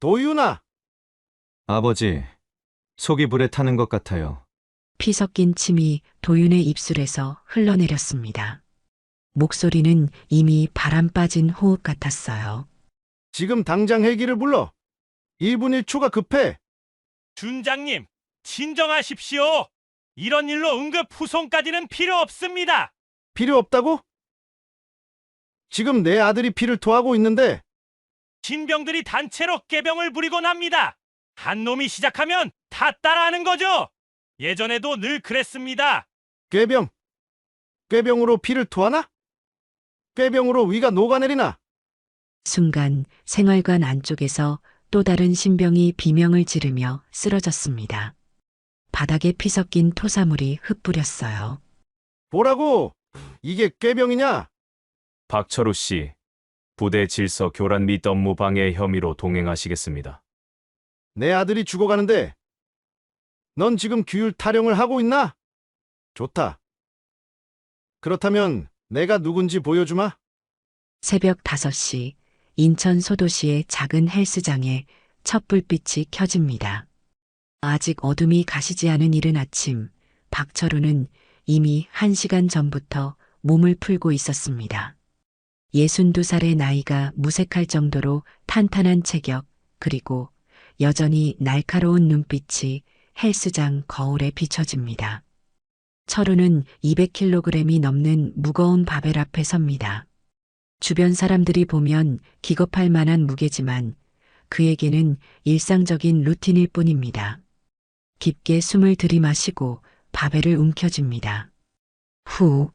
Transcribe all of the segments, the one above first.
도윤아, 아버지, 속이 불에 타는 것 같아요. 피 섞인 침이 도윤의 입술에서 흘러내렸습니다. 목소리는 이미 바람 빠진 호흡 같았어요. 지금 당장 헬기를 불러. 1분 1초가 급해. 준장님, 진정하십시오. 이런 일로 응급 후송까지는 필요 없습니다. 필요 없다고? 지금 내 아들이 피를 토하고 있는데 신병들이 단체로 깨병을 부리곤 합니다. 한 놈이 시작하면 다 따라하는 거죠. 예전에도 늘 그랬습니다. 꾀병으로 피를 토하나? 꾀병으로 위가 녹아내리나? 순간 생활관 안쪽에서 또 다른 신병이 비명을 지르며 쓰러졌습니다. 바닥에 피 섞인 토사물이 흩뿌렸어요. 보라고! 이게 꾀병이냐? 박철우 씨, 부대 질서 교란 및 업무 방해 혐의로 동행하시겠습니다. 내 아들이 죽어가는데 넌 지금 규율 타령을 하고 있나? 좋다. 그렇다면 내가 누군지 보여주마. 새벽 5시 인천 소도시의 작은 헬스장에 첫 불빛이 켜집니다. 아직 어둠이 가시지 않은 이른 아침, 박철우는 이미 1시간 전부터 몸을 풀고 있었습니다. 62살의 나이가 무색할 정도로 탄탄한 체격, 그리고 여전히 날카로운 눈빛이 헬스장 거울에 비춰집니다. 철우는 200kg이 넘는 무거운 바벨 앞에 섭니다. 주변 사람들이 보면 기겁할 만한 무게지만 그에게는 일상적인 루틴일 뿐입니다. 깊게 숨을 들이마시고 바벨을 움켜쥡니다. 후,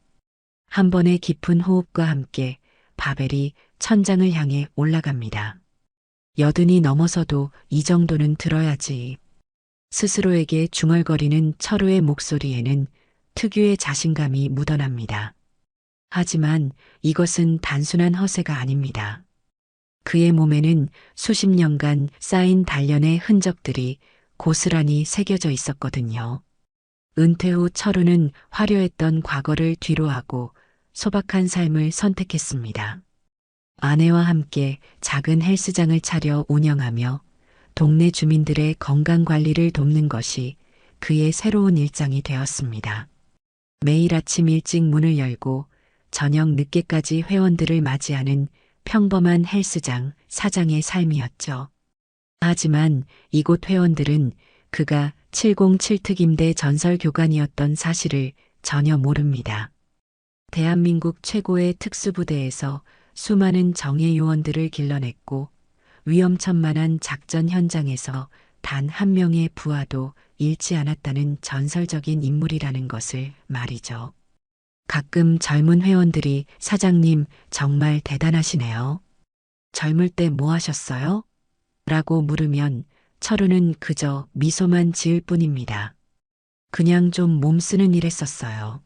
한 번의 깊은 호흡과 함께 바벨이 천장을 향해 올라갑니다. 여든이 넘어서도 이 정도는 들어야지. 스스로에게 중얼거리는 철우의 목소리에는 특유의 자신감이 묻어납니다. 하지만 이것은 단순한 허세가 아닙니다. 그의 몸에는 수십 년간 쌓인 단련의 흔적들이 고스란히 새겨져 있었거든요. 은퇴 후 철우는 화려했던 과거를 뒤로하고 소박한 삶을 선택했습니다. 아내와 함께 작은 헬스장을 차려 운영하며 동네 주민들의 건강 관리를 돕는 것이 그의 새로운 일상이 되었습니다. 매일 아침 일찍 문을 열고 저녁 늦게까지 회원들을 맞이하는 평범한 헬스장 사장의 삶이었죠. 하지만 이곳 회원들은 그가 707특임대 전설 교관이었던 사실을 전혀 모릅니다. 대한민국 최고의 특수부대에서 수많은 정예 요원들을 길러냈고 위험천만한 작전 현장에서 단 한 명의 부하도 잃지 않았다는 전설적인 인물이라는 것을 말이죠. 가끔 젊은 회원들이 사장님 정말 대단하시네요. 젊을 때 뭐 하셨어요? 라고 물으면 철우는 그저 미소만 지을 뿐입니다. 그냥 좀 몸쓰는 일 했었어요.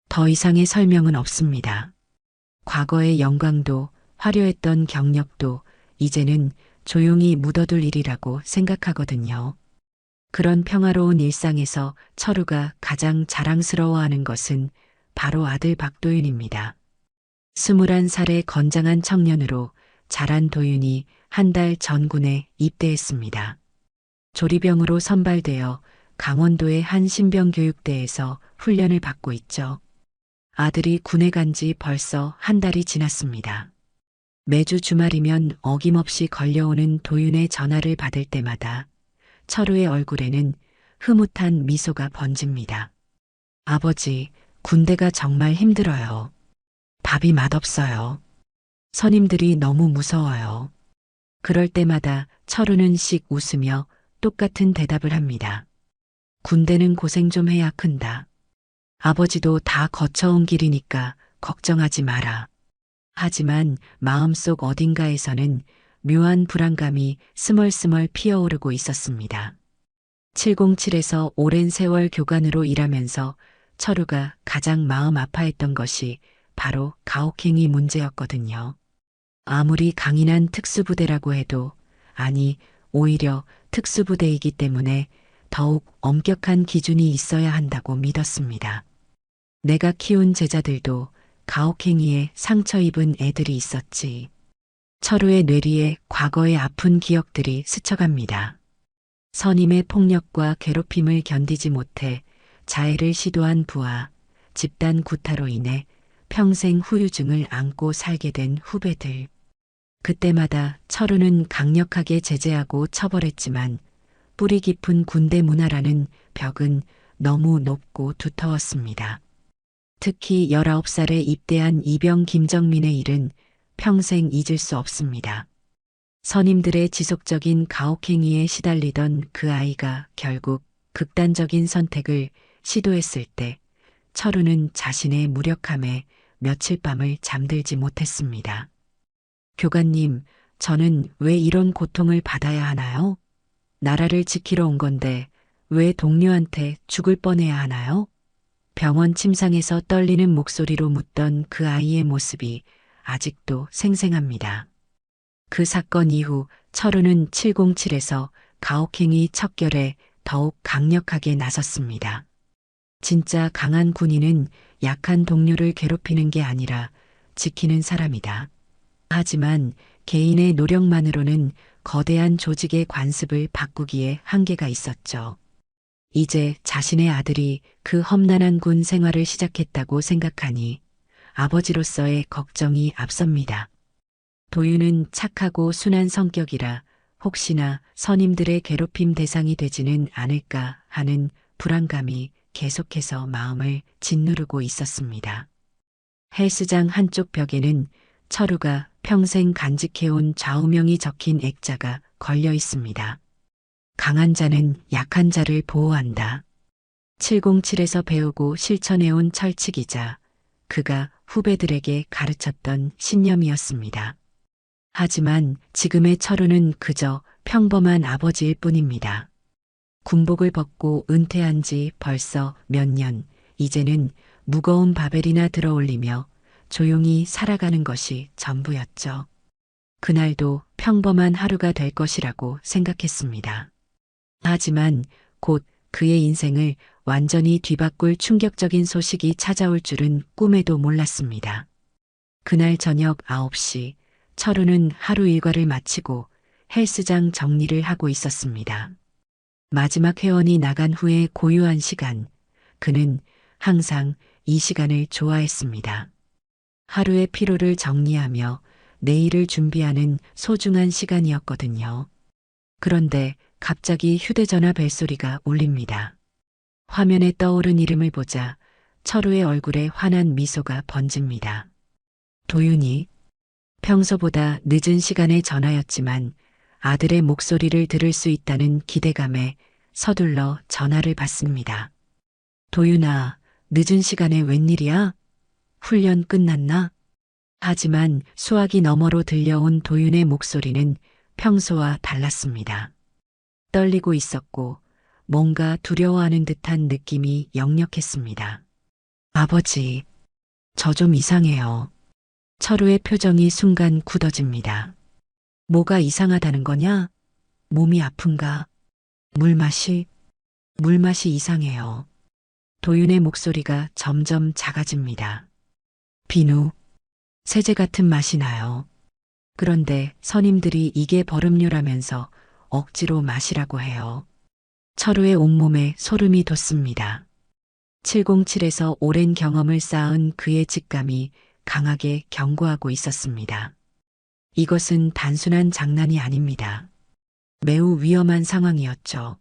더 이상의 설명은 없습니다. 과거의 영광도 화려했던 경력도 이제는 조용히 묻어둘 일이라고 생각하거든요. 그런 평화로운 일상에서 철우가 가장 자랑스러워하는 것은 바로 아들 박도윤입니다. 21살의 건장한 청년으로 자란 도윤이 한 달 전 군에 입대했습니다. 조리병으로 선발되어 강원도의 한 신병교육대에서 훈련을 받고 있죠. 아들이 군에 간 지 벌써 한 달이 지났습니다. 매주 주말이면 어김없이 걸려오는 도윤의 전화를 받을 때마다 철우의 얼굴에는 흐뭇한 미소가 번집니다. 아버지, 군대가 정말 힘들어요. 밥이 맛없어요. 선임들이 너무 무서워요. 그럴 때마다 철우는 씩 웃으며 똑같은 대답을 합니다. 군대는 고생 좀 해야 큰다. 아버지도 다 거쳐온 길이니까 걱정하지 마라. 하지만 마음속 어딘가에서는 묘한 불안감이 스멀스멀 피어오르고 있었습니다. 707에서 오랜 세월 교관으로 일하면서 철우가 가장 마음 아파했던 것이 바로 가혹행위 문제였거든요. 아무리 강인한 특수부대라고 해도, 아니, 오히려 특수부대이기 때문에 더욱 엄격한 기준이 있어야 한다고 믿었습니다. 내가 키운 제자들도 가혹행위에 상처 입은 애들이 있었지. 철우의 뇌리에 과거의 아픈 기억들이 스쳐갑니다. 선임의 폭력과 괴롭힘을 견디지 못해 자해를 시도한 부하, 집단 구타로 인해 평생 후유증을 안고 살게 된 후배들. 그때마다 철우는 강력하게 제재하고 처벌했지만 뿌리 깊은 군대 문화라는 벽은 너무 높고 두터웠습니다. 특히 19살에 입대한 이병 김정민의 일은 평생 잊을 수 없습니다. 선임들의 지속적인 가혹행위에 시달리던 그 아이가 결국 극단적인 선택을 시도했을 때 철우는 자신의 무력함에 며칠 밤을 잠들지 못했습니다. 교관님, 저는 왜 이런 고통을 받아야 하나요? 나라를 지키러 온 건데 왜 동료한테 죽을 뻔해야 하나요? 병원 침상에서 떨리는 목소리로 묻던 그 아이의 모습이 아직도 생생합니다. 그 사건 이후 철우는 707에서 가혹행위 척결에 더욱 강력하게 나섰습니다. 진짜 강한 군인은 약한 동료를 괴롭히는 게 아니라 지키는 사람이다. 하지만 개인의 노력만으로는 거대한 조직의 관습을 바꾸기에 한계가 있었죠. 이제 자신의 아들이 그 험난한 군 생활을 시작했다고 생각하니 아버지로서의 걱정이 앞섭니다. 도윤은 착하고 순한 성격이라 혹시나 선임들의 괴롭힘 대상이 되지는 않을까 하는 불안감이 계속해서 마음을 짓누르고 있었습니다. 헬스장 한쪽 벽에는 철우가 평생 간직해온 좌우명이 적힌 액자가 걸려 있습니다. 강한 자는 약한 자를 보호한다. 707에서 배우고 실천해온 철칙이자 그가 후배들에게 가르쳤던 신념이었습니다. 하지만 지금의 철우는 그저 평범한 아버지일 뿐입니다. 군복을 벗고 은퇴한 지 벌써 몇 년, 이제는 무거운 바벨이나 들어올리며 조용히 살아가는 것이 전부였죠. 그날도 평범한 하루가 될 것이라고 생각했습니다. 하지만 곧 그의 인생을 완전히 뒤바꿀 충격적인 소식이 찾아올 줄은 꿈에도 몰랐습니다. 그날 저녁 9시, 철우는 하루 일과를 마치고 헬스장 정리를 하고 있었습니다. 마지막 회원이 나간 후에 고요한 시간, 그는 항상 이 시간을 좋아했습니다. 하루의 피로를 정리하며 내일을 준비하는 소중한 시간이었거든요. 그런데 갑자기 휴대전화 벨소리가 울립니다. 화면에 떠오른 이름을 보자 철우의 얼굴에 환한 미소가 번집니다. 도윤이. 평소보다 늦은 시간의 전화였지만 아들의 목소리를 들을 수 있다는 기대감에 서둘러 전화를 받습니다. 도윤아, 늦은 시간에 웬일이야? 훈련 끝났나? 하지만 수화기 너머로 들려온 도윤의 목소리는 평소와 달랐습니다. 떨리고 있었고 뭔가 두려워하는 듯한 느낌이 역력했습니다. 아버지, 저 좀 이상해요. 철우의 표정이 순간 굳어집니다. 뭐가 이상하다는 거냐? 몸이 아픈가? 물맛이 이상해요. 도윤의 목소리가 점점 작아집니다. 비누, 세제 같은 맛이 나요. 그런데 선임들이 이게 버름료라면서 억지로 마시라고 해요. 철우의 온몸에 소름이 돋습니다. 707에서 오랜 경험을 쌓은 그의 직감이 강하게 경고하고 있었습니다. 이것은 단순한 장난이 아닙니다. 매우 위험한 상황이었죠.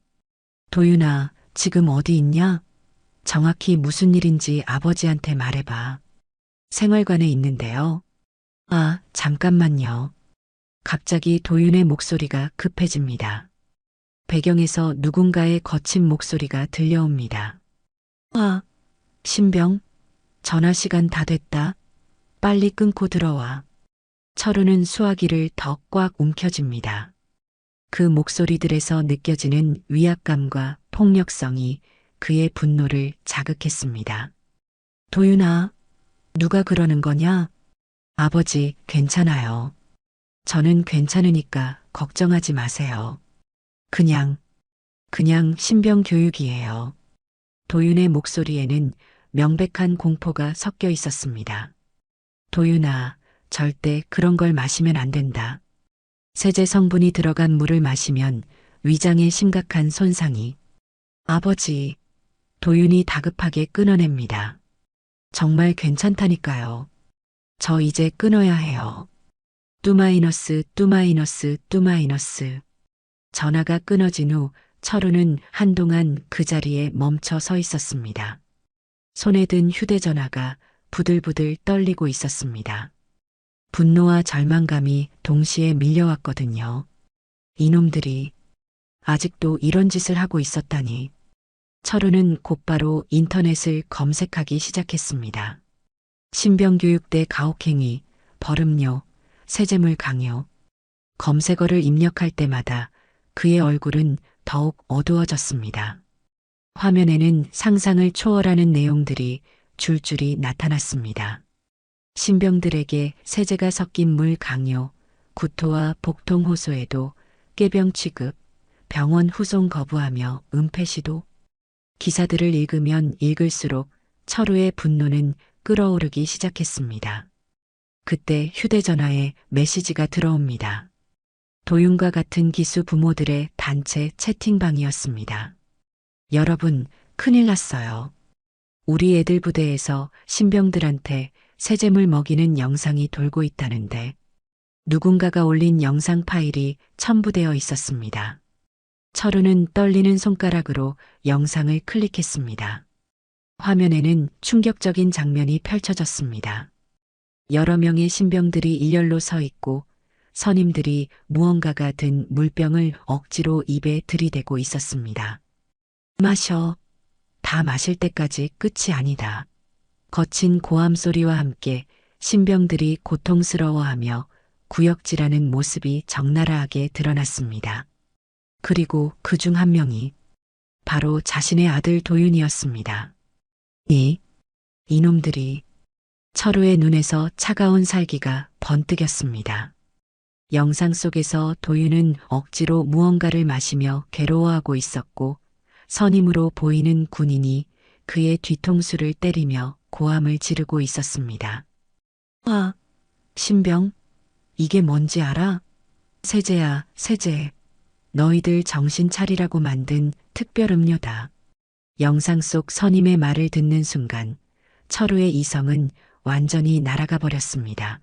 도윤아, 지금 어디 있냐? 정확히 무슨 일인지 아버지한테 말해봐. 생활관에 있는데요. 아, 잠깐만요. 갑자기 도윤의 목소리가 급해집니다. 배경에서 누군가의 거친 목소리가 들려옵니다. 아, 신병, 전화 시간 다 됐다. 빨리 끊고 들어와. 철우는 수화기를 더 꽉 움켜쥡니다. 그 목소리들에서 느껴지는 위압감과 폭력성이 그의 분노를 자극했습니다. 도윤아, 누가 그러는 거냐? 아버지, 괜찮아요. 저는 괜찮으니까 걱정하지 마세요. 그냥 신병 교육이에요. 도윤의 목소리에는 명백한 공포가 섞여 있었습니다. 도윤아, 절대 그런 걸 마시면 안 된다. 세제 성분이 들어간 물을 마시면 위장에 심각한 손상이. 아버지, 도윤이 다급하게 끊어냅니다. 정말 괜찮다니까요. 저 이제 끊어야 해요. 뚜마이너스. 전화가 끊어진 후 철우는 한동안 그 자리에 멈춰 서 있었습니다. 손에 든 휴대전화가 부들부들 떨리고 있었습니다. 분노와 절망감이 동시에 밀려왔거든요. 이놈들이 아직도 이런 짓을 하고 있었다니. 철우는 곧바로 인터넷을 검색하기 시작했습니다. 신병교육대 가혹행위, 벌음료, 세제물 강요. 검색어를 입력할 때마다 그의 얼굴은 더욱 어두워졌습니다. 화면에는 상상을 초월하는 내용들이 줄줄이 나타났습니다. 신병들에게 세제가 섞인 물 강요, 구토와 복통 호소에도 깨병 취급, 병원 후송 거부하며 은폐 시도. 기사들을 읽으면 읽을수록 철우의 분노는 끓어오르기 시작했습니다. 그때 휴대전화에 메시지가 들어옵니다. 도윤과 같은 기수 부모들의 단체 채팅방이었습니다. 여러분, 큰일 났어요. 우리 애들 부대에서 신병들한테 세제물 먹이는 영상이 돌고 있다는데 누군가가 올린 영상 파일이 첨부되어 있었습니다. 철우는 떨리는 손가락으로 영상을 클릭했습니다. 화면에는 충격적인 장면이 펼쳐졌습니다. 여러 명의 신병들이 일렬로 서 있고 선임들이 무언가가 든 물병을 억지로 입에 들이대고 있었습니다. 마셔. 다 마실 때까지 끝이 아니다. 거친 고함 소리와 함께 신병들이 고통스러워하며 구역질하는 모습이 적나라하게 드러났습니다. 그리고 그 중 한 명이 바로 자신의 아들 도윤이었습니다. 이놈들이. 철우의 눈에서 차가운 살기가 번뜩였습니다. 영상 속에서 도윤은 억지로 무언가를 마시며 괴로워하고 있었고 선임으로 보이는 군인이 그의 뒤통수를 때리며 고함을 지르고 있었습니다. 아, 신병, 이게 뭔지 알아? 세제야, 세제. 너희들 정신 차리라고 만든 특별 음료다. 영상 속 선임의 말을 듣는 순간 철우의 이성은 완전히 날아가 버렸습니다.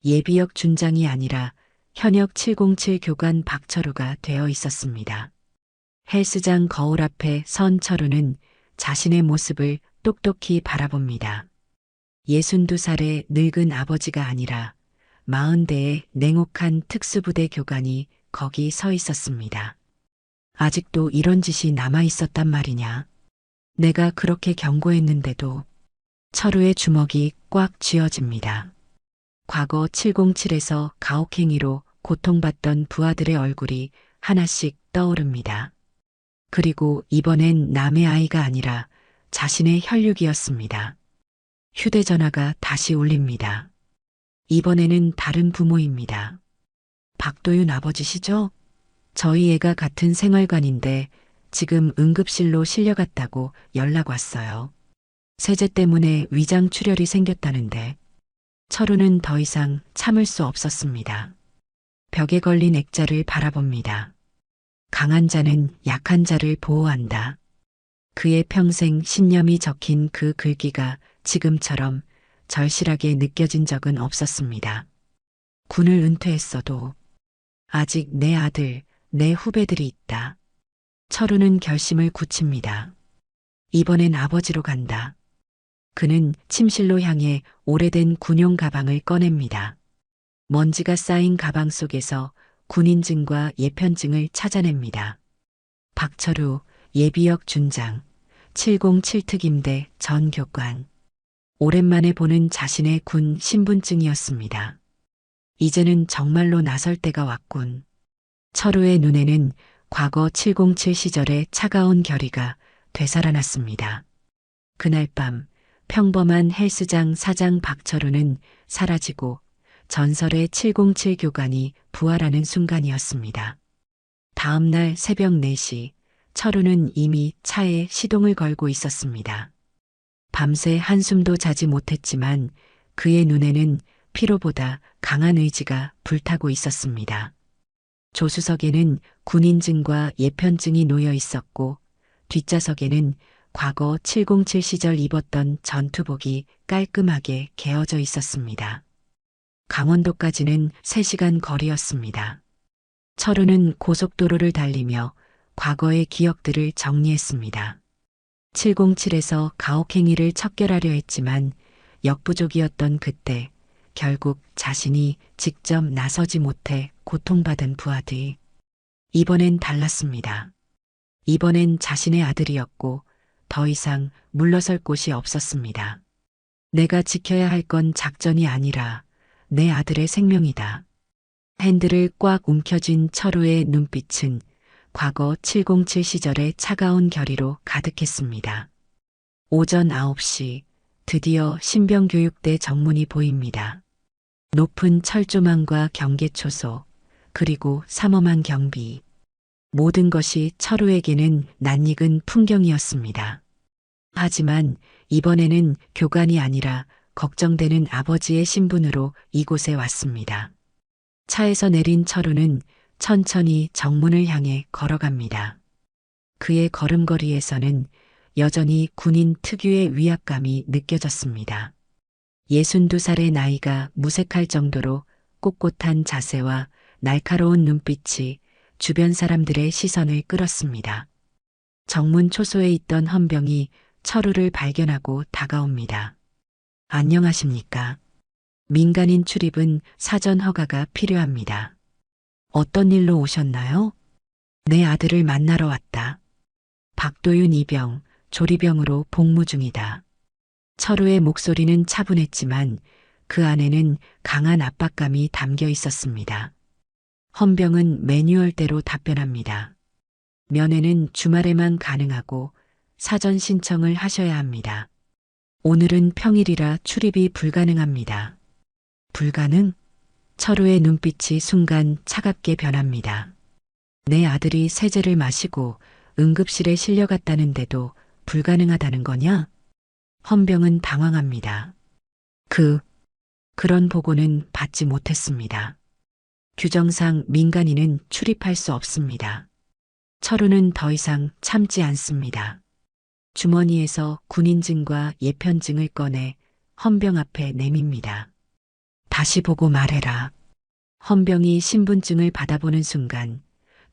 예비역 준장이 아니라 현역 707 교관 박철우가 되어 있었습니다. 헬스장 거울 앞에 선 철우는 자신의 모습을 똑똑히 바라봅니다. 62살의 늙은 아버지가 아니라 40대의 냉혹한 특수부대 교관이 거기 서 있었습니다. 아직도 이런 짓이 남아 있었단 말이냐. 내가 그렇게 경고했는데도. 철우의 주먹이 꽉 쥐어집니다. 과거 707에서 가혹행위로 고통받던 부하들의 얼굴이 하나씩 떠오릅니다. 그리고 이번엔 남의 아이가 아니라 자신의 혈육이었습니다. 휴대전화가 다시 울립니다. 이번에는 다른 부모입니다. 박도윤 아버지시죠? 저희 애가 같은 생활관인데 지금 응급실로 실려갔다고 연락 왔어요. 세제 때문에 위장 출혈이 생겼다는데. 철우는 더 이상 참을 수 없었습니다. 벽에 걸린 액자를 바라봅니다. 강한 자는 약한 자를 보호한다. 그의 평생 신념이 적힌 그 글귀가 지금처럼 절실하게 느껴진 적은 없었습니다. 군을 은퇴했어도 아직 내 아들, 내 후배들이 있다. 철우는 결심을 굳힙니다. 이번엔 아버지로 간다. 그는 침실로 향해 오래된 군용 가방을 꺼냅니다. 먼지가 쌓인 가방 속에서 군인증과 예편증을 찾아냅니다. 박철우 예비역 준장, 707특임대 전 교관. 오랜만에 보는 자신의 군 신분증이었습니다. 이제는 정말로 나설 때가 왔군. 철우의 눈에는 과거 707 시절의 차가운 결의가 되살아났습니다. 그날 밤 평범한 헬스장 사장 박철우는 사라지고 전설의 707 교관이 부활하는 순간이었습니다. 다음 날 새벽 4시 철우는 이미 차에 시동을 걸고 있었습니다. 밤새 한숨도 자지 못했지만 그의 눈에는 피로보다 강한 의지가 불타고 있었습니다. 조수석에는 군인증과 예편증이 놓여 있었고 뒷좌석에는 과거 707 시절 입었던 전투복이 깔끔하게 개어져 있었습니다. 강원도까지는 3시간 거리였습니다. 철우는 고속도로를 달리며 과거의 기억들을 정리했습니다. 707에서 가혹행위를 척결하려 했지만 역부족이었던 그때 결국 자신이 직접 나서지 못해 고통받은 부하들. 이번엔 달랐습니다. 이번엔 자신의 아들이었고 더 이상 물러설 곳이 없었습니다. 내가 지켜야 할 건 작전이 아니라 내 아들의 생명이다. 핸들을 꽉 움켜쥔 철우의 눈빛은 과거 707 시절의 차가운 결의로 가득했습니다. 오전 9시 드디어 신병교육대 정문이 보입니다. 높은 철조망과 경계초소, 그리고 삼엄한 경비. 모든 것이 철우에게는 낯익은 풍경이었습니다. 하지만 이번에는 교관이 아니라 걱정되는 아버지의 신분으로 이곳에 왔습니다. 차에서 내린 철우는 천천히 정문을 향해 걸어갑니다. 그의 걸음걸이에서는 여전히 군인 특유의 위압감이 느껴졌습니다. 62살의 나이가 무색할 정도로 꼿꼿한 자세와 날카로운 눈빛이 주변 사람들의 시선을 끌었습니다. 정문 초소에 있던 헌병이 철우를 발견하고 다가옵니다. 안녕하십니까? 민간인 출입은 사전 허가가 필요합니다. 어떤 일로 오셨나요? 내 아들을 만나러 왔다. 박도윤 이병, 조리병으로 복무 중이다. 철우의 목소리는 차분했지만 그 안에는 강한 압박감이 담겨 있었습니다. 헌병은 매뉴얼대로 답변합니다. 면회는 주말에만 가능하고 사전 신청을 하셔야 합니다. 오늘은 평일이라 출입이 불가능합니다. 불가능? 철우의 눈빛이 순간 차갑게 변합니다. 내 아들이 세제를 마시고 응급실에 실려갔다는데도 불가능하다는 거냐? 헌병은 당황합니다. 그런 보고는 받지 못했습니다. 규정상 민간인은 출입할 수 없습니다. 철우는 더 이상 참지 않습니다. 주머니에서 군인증과 예편증을 꺼내 헌병 앞에 내밉니다. 다시 보고 말해라. 헌병이 신분증을 받아보는 순간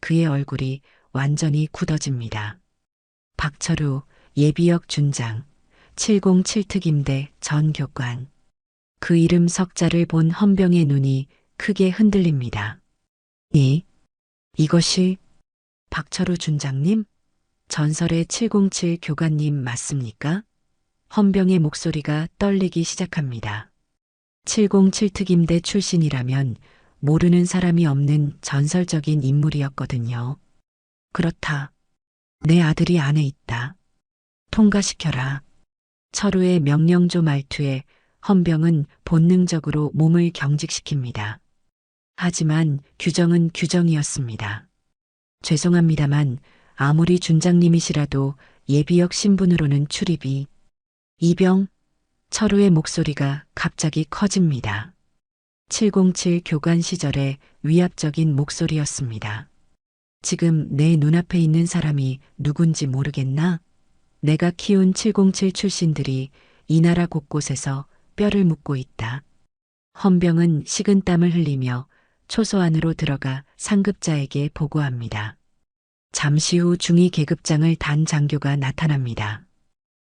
그의 얼굴이 완전히 굳어집니다. 박철우 예비역 준장 707특임대 전 교관. 그 이름 석자를 본 헌병의 눈이 크게 흔들립니다. 이것이 박철우 준장님? 전설의 707 교관님 맞습니까? 헌병의 목소리가 떨리기 시작합니다. 707특임대 출신이라면 모르는 사람이 없는 전설적인 인물이었거든요. 그렇다. 내 아들이 안에 있다. 통과시켜라. 철우의 명령조 말투에 헌병은 본능적으로 몸을 경직시킵니다. 하지만 규정은 규정이었습니다. 죄송합니다만 아무리 준장님이시라도 예비역 신분으로는 출입이. 이병, 철우의 목소리가 갑자기 커집니다. 707 교관 시절의 위압적인 목소리였습니다. 지금 내 눈앞에 있는 사람이 누군지 모르겠나? 내가 키운 707 출신들이 이 나라 곳곳에서 뼈를 묻고 있다. 헌병은 식은땀을 흘리며 초소 안으로 들어가 상급자에게 보고합니다. 잠시 후 중위 계급장을 단 장교가 나타납니다.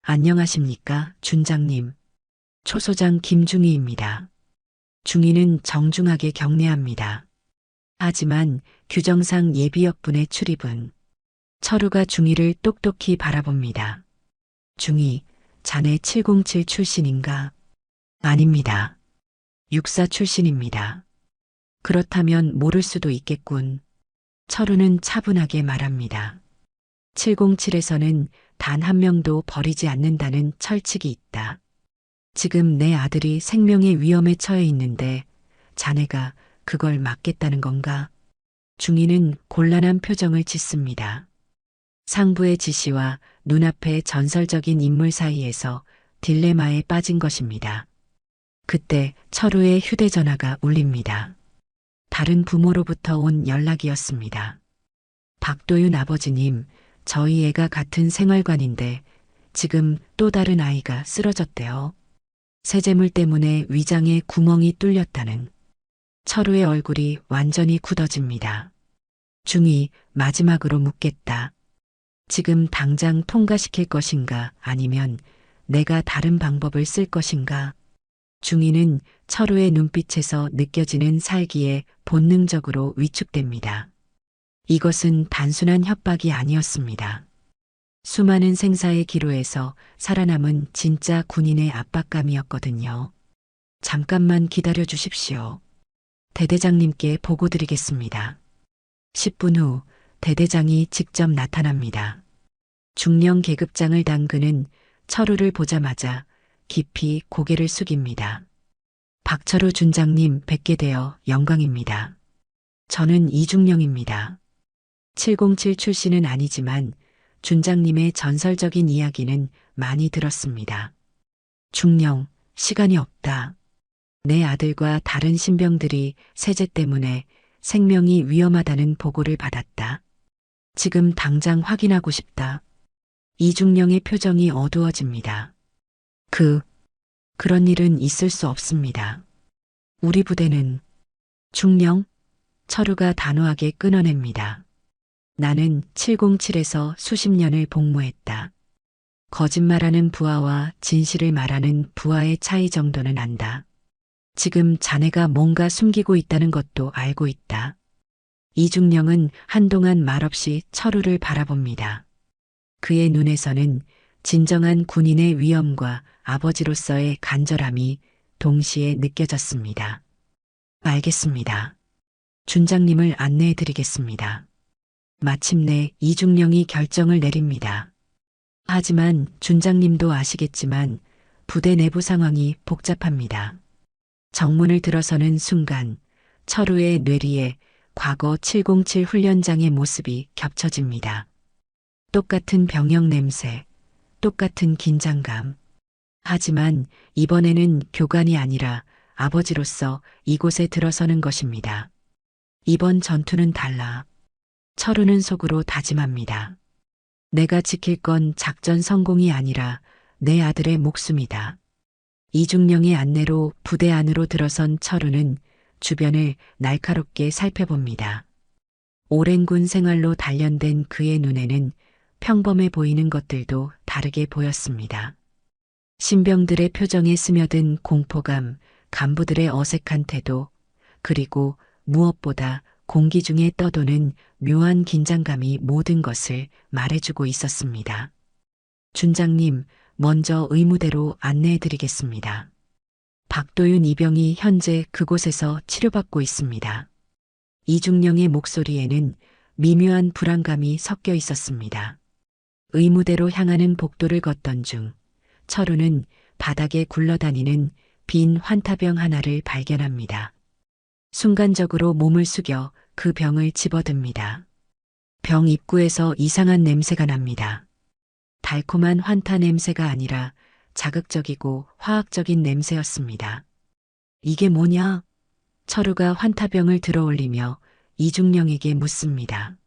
안녕하십니까, 준장님. 초소장 김중희입니다. 중위는 정중하게 경례합니다. 하지만 규정상 예비역분의 출입은. 철우가 중위를 똑똑히 바라봅니다. 중위, 자네 707 출신인가? 아닙니다. 육사 출신입니다. 그렇다면 모를 수도 있겠군. 철우는 차분하게 말합니다. 707에서는 단 한 명도 버리지 않는다는 철칙이 있다. 지금 내 아들이 생명의 위험에 처해 있는데 자네가 그걸 막겠다는 건가? 중위는 곤란한 표정을 짓습니다. 상부의 지시와 눈앞의 전설적인 인물 사이에서 딜레마에 빠진 것입니다. 그때 철우의 휴대전화가 울립니다. 다른 부모로부터 온 연락이었습니다. 박도윤 아버지님, 저희 애가 같은 생활관인데 지금 또 다른 아이가 쓰러졌대요. 세제물 때문에 위장에 구멍이 뚫렸다는. 철우의 얼굴이 완전히 굳어집니다. 중이 마지막으로 묻겠다. 지금 당장 통과시킬 것인가 아니면 내가 다른 방법을 쓸 것인가? 중이는 철우의 눈빛에서 느껴지는 살기에 본능적으로 위축됩니다. 이것은 단순한 협박이 아니었습니다. 수많은 생사의 기로에서 살아남은 진짜 군인의 압박감이었거든요. 잠깐만 기다려 주십시오. 대대장님께 보고 드리겠습니다. 10분 후 대대장이 직접 나타납니다. 중령 계급장을 담그는 철우를 보자마자 깊이 고개를 숙입니다. 박철우 준장님 뵙게 되어 영광입니다. 저는 이중령입니다. 707 출신은 아니지만 준장님의 전설적인 이야기는 많이 들었습니다. 중령, 시간이 없다. 내 아들과 다른 신병들이 세제 때문에 생명이 위험하다는 보고를 받았다. 지금 당장 확인하고 싶다. 이중령의 표정이 어두워집니다. 그런 일은 있을 수 없습니다. 우리 부대는 중령? 철우가 단호하게 끊어냅니다. 나는 707에서 수십 년을 복무했다. 거짓말하는 부하와 진실을 말하는 부하의 차이 정도는 안다. 지금 자네가 뭔가 숨기고 있다는 것도 알고 있다. 이중령은 한동안 말없이 철우를 바라봅니다. 그의 눈에서는 진정한 군인의 위엄과 아버지로서의 간절함이 동시에 느껴졌습니다. 알겠습니다. 준장님을 안내해 드리겠습니다. 마침내 이중령이 결정을 내립니다. 하지만 준장님도 아시겠지만 부대 내부 상황이 복잡합니다. 정문을 들어서는 순간 철우의 뇌리에 과거 707 훈련장의 모습이 겹쳐집니다. 똑같은 병역 냄새, 똑같은 긴장감. 하지만 이번에는 교관이 아니라 아버지로서 이곳에 들어서는 것입니다. 이번 전투는 달라. 철우는 속으로 다짐합니다. 내가 지킬 건 작전 성공이 아니라 내 아들의 목숨이다. 이중령의 안내로 부대 안으로 들어선 철우는 주변을 날카롭게 살펴봅니다. 오랜 군 생활로 단련된 그의 눈에는 평범해 보이는 것들도 다르게 보였습니다. 신병들의 표정에 스며든 공포감, 간부들의 어색한 태도, 그리고 무엇보다 공기 중에 떠도는 묘한 긴장감이 모든 것을 말해주고 있었습니다. 준장님, 먼저 의무대로 안내해 드리겠습니다. 박도윤 이병이 현재 그곳에서 치료받고 있습니다. 이중령의 목소리에는 미묘한 불안감이 섞여 있었습니다. 의무대로 향하는 복도를 걷던 중 철우는 바닥에 굴러다니는 빈 환타병 하나를 발견합니다. 순간적으로 몸을 숙여 그 병을 집어듭니다. 병 입구에서 이상한 냄새가 납니다. 달콤한 환타 냄새가 아니라 자극적이고 화학적인 냄새였습니다. 이게 뭐냐? 철우가 환타병을 들어올리며 이중령에게 묻습니다.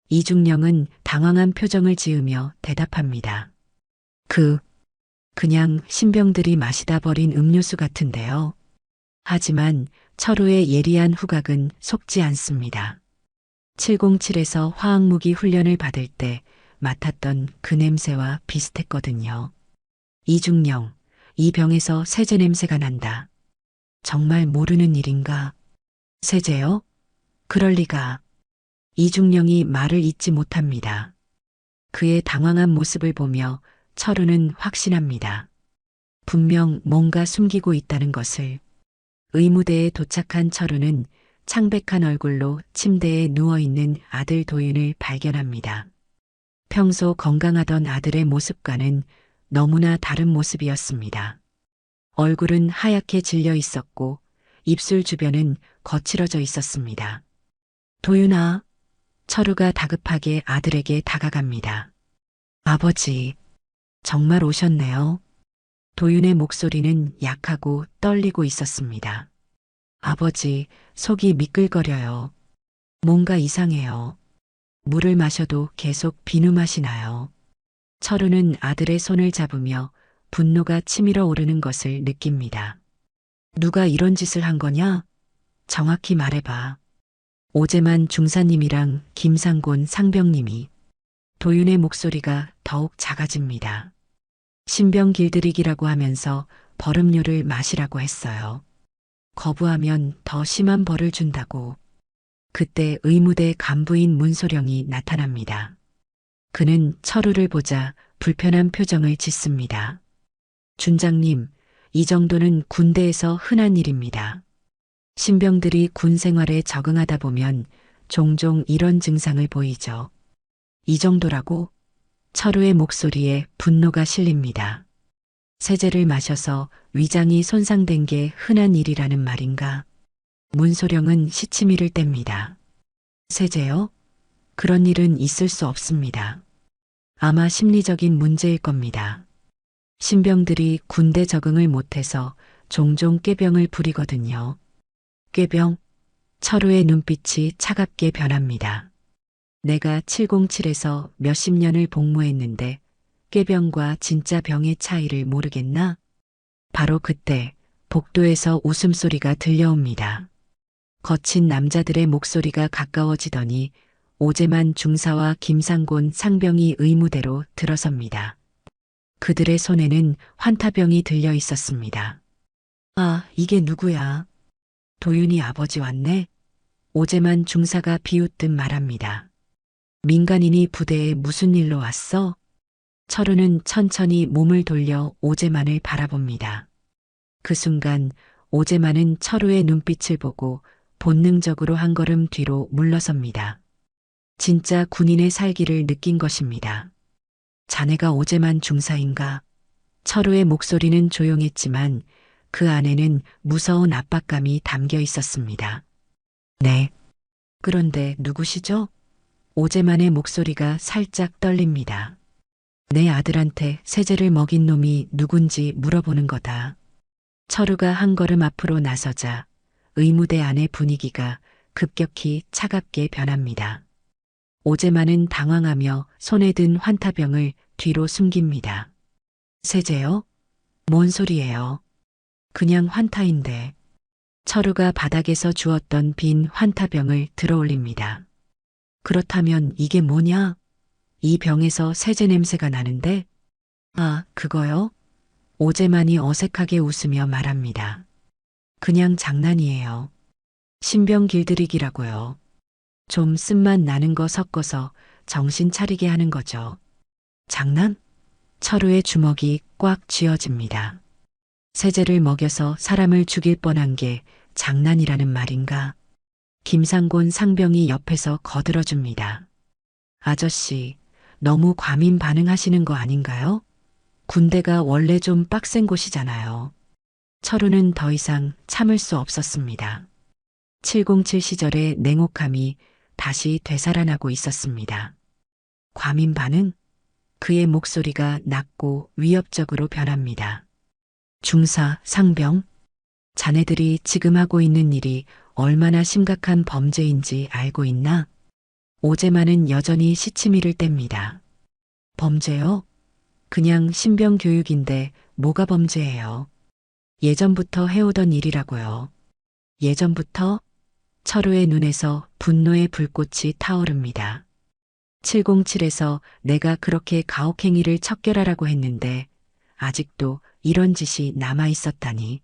이중령은 당황한 표정을 지으며 대답합니다. 그냥 신병들이 마시다 버린 음료수 같은데요. 하지만 철우의 예리한 후각은 속지 않습니다. 707에서 화학무기 훈련을 받을 때 맡았던 그 냄새와 비슷했거든요. 이중령, 이 병에서 세제 냄새가 난다. 정말 모르는 일인가? 세제요? 그럴 리가. 이중령이 말을 잇지 못합니다. 그의 당황한 모습을 보며 철우는 확신합니다. 분명 뭔가 숨기고 있다는 것을. 의무대에 도착한 철우는 창백한 얼굴로 침대에 누워있는 아들 도윤을 발견합니다. 평소 건강하던 아들의 모습과는 너무나 다른 모습이었습니다. 얼굴은 하얗게 질려 있었고 입술 주변은 거칠어져 있었습니다. 도윤아, 철우가 다급하게 아들에게 다가갑니다. 아버지, 정말 오셨네요. 도윤의 목소리는 약하고 떨리고 있었습니다. 아버지, 속이 미끌거려요. 뭔가 이상해요. 물을 마셔도 계속 비누맛이 나요. 철우는 아들의 손을 잡으며 분노가 치밀어 오르는 것을 느낍니다. 누가 이런 짓을 한 거냐? 정확히 말해봐. 오재만 중사님이랑 김상곤 상병님이. 도윤의 목소리가 더욱 작아집니다. 신병 길들이기라고 하면서 버름료를 마시라고 했어요. 거부하면 더 심한 벌을 준다고. 그때 의무대 간부인 문소령이 나타납니다. 그는 철우를 보자 불편한 표정을 짓습니다. 준장님, 이 정도는 군대에서 흔한 일입니다. 신병들이 군 생활에 적응하다 보면 종종 이런 증상을 보이죠. 이 정도라고? 철우의 목소리에 분노가 실립니다. 세제를 마셔서 위장이 손상된 게 흔한 일이라는 말인가? 문소령은 시치미를 뗍니다. 세제요? 그런 일은 있을 수 없습니다. 아마 심리적인 문제일 겁니다. 신병들이 군대 적응을 못해서 종종 꾀병을 부리거든요. 꾀병? 철우의 눈빛이 차갑게 변합니다. 내가 707에서 몇십 년을 복무했는데 꾀병과 진짜 병의 차이를 모르겠나? 바로 그때 복도에서 웃음소리가 들려옵니다. 거친 남자들의 목소리가 가까워지더니 오재만 중사와 김상곤 상병이 의무대로 들어섭니다. 그들의 손에는 환타병이 들려 있었습니다. 아, 이게 누구야? 도윤이 아버지 왔네? 오재만 중사가 비웃듯 말합니다. 민간인이 부대에 무슨 일로 왔어? 철우는 천천히 몸을 돌려 오재만을 바라봅니다. 그 순간 오재만은 철우의 눈빛을 보고 본능적으로 한 걸음 뒤로 물러섭니다. 진짜 군인의 살기를 느낀 것입니다. 자네가 오재만 중사인가? 철우의 목소리는 조용했지만 그 안에는 무서운 압박감이 담겨 있었습니다. 네. 그런데 누구시죠? 오재만의 목소리가 살짝 떨립니다. 내 아들한테 세제를 먹인 놈이 누군지 물어보는 거다. 철우가 한 걸음 앞으로 나서자 의무대 안의 분위기가 급격히 차갑게 변합니다. 오재만은 당황하며 손에 든 환타병을 뒤로 숨깁니다. 세제요? 뭔 소리예요? 그냥 환타인데. 철우가 바닥에서 주웠던 빈 환타병을 들어올립니다. 그렇다면 이게 뭐냐? 이 병에서 세제 냄새가 나는데? 아, 그거요? 오재만이 어색하게 웃으며 말합니다. 그냥 장난이에요. 신병 길들이기라고요. 좀 쓴맛 나는 거 섞어서 정신 차리게 하는 거죠. 장난? 철우의 주먹이 꽉 쥐어집니다. 세제를 먹여서 사람을 죽일 뻔한 게 장난이라는 말인가? 김상곤 상병이 옆에서 거들어줍니다. 아저씨, 너무 과민 반응하시는 거 아닌가요? 군대가 원래 좀 빡센 곳이잖아요. 철우는 더 이상 참을 수 없었습니다. 707 시절의 냉혹함이 다시 되살아나고 있었습니다. 과민 반응? 그의 목소리가 낮고 위협적으로 변합니다. 중사, 상병, 자네들이 지금 하고 있는 일이 얼마나 심각한 범죄인지 알고 있나? 오재만은 여전히 시치미를 뗍니다. 범죄요? 그냥 신병 교육인데 뭐가 범죄예요? 예전부터 해오던 일이라고요. 예전부터? 철우의 눈에서 분노의 불꽃이 타오릅니다. 707에서 내가 그렇게 가혹행위를 척결하라고 했는데 아직도 이런 짓이 남아 있었다니.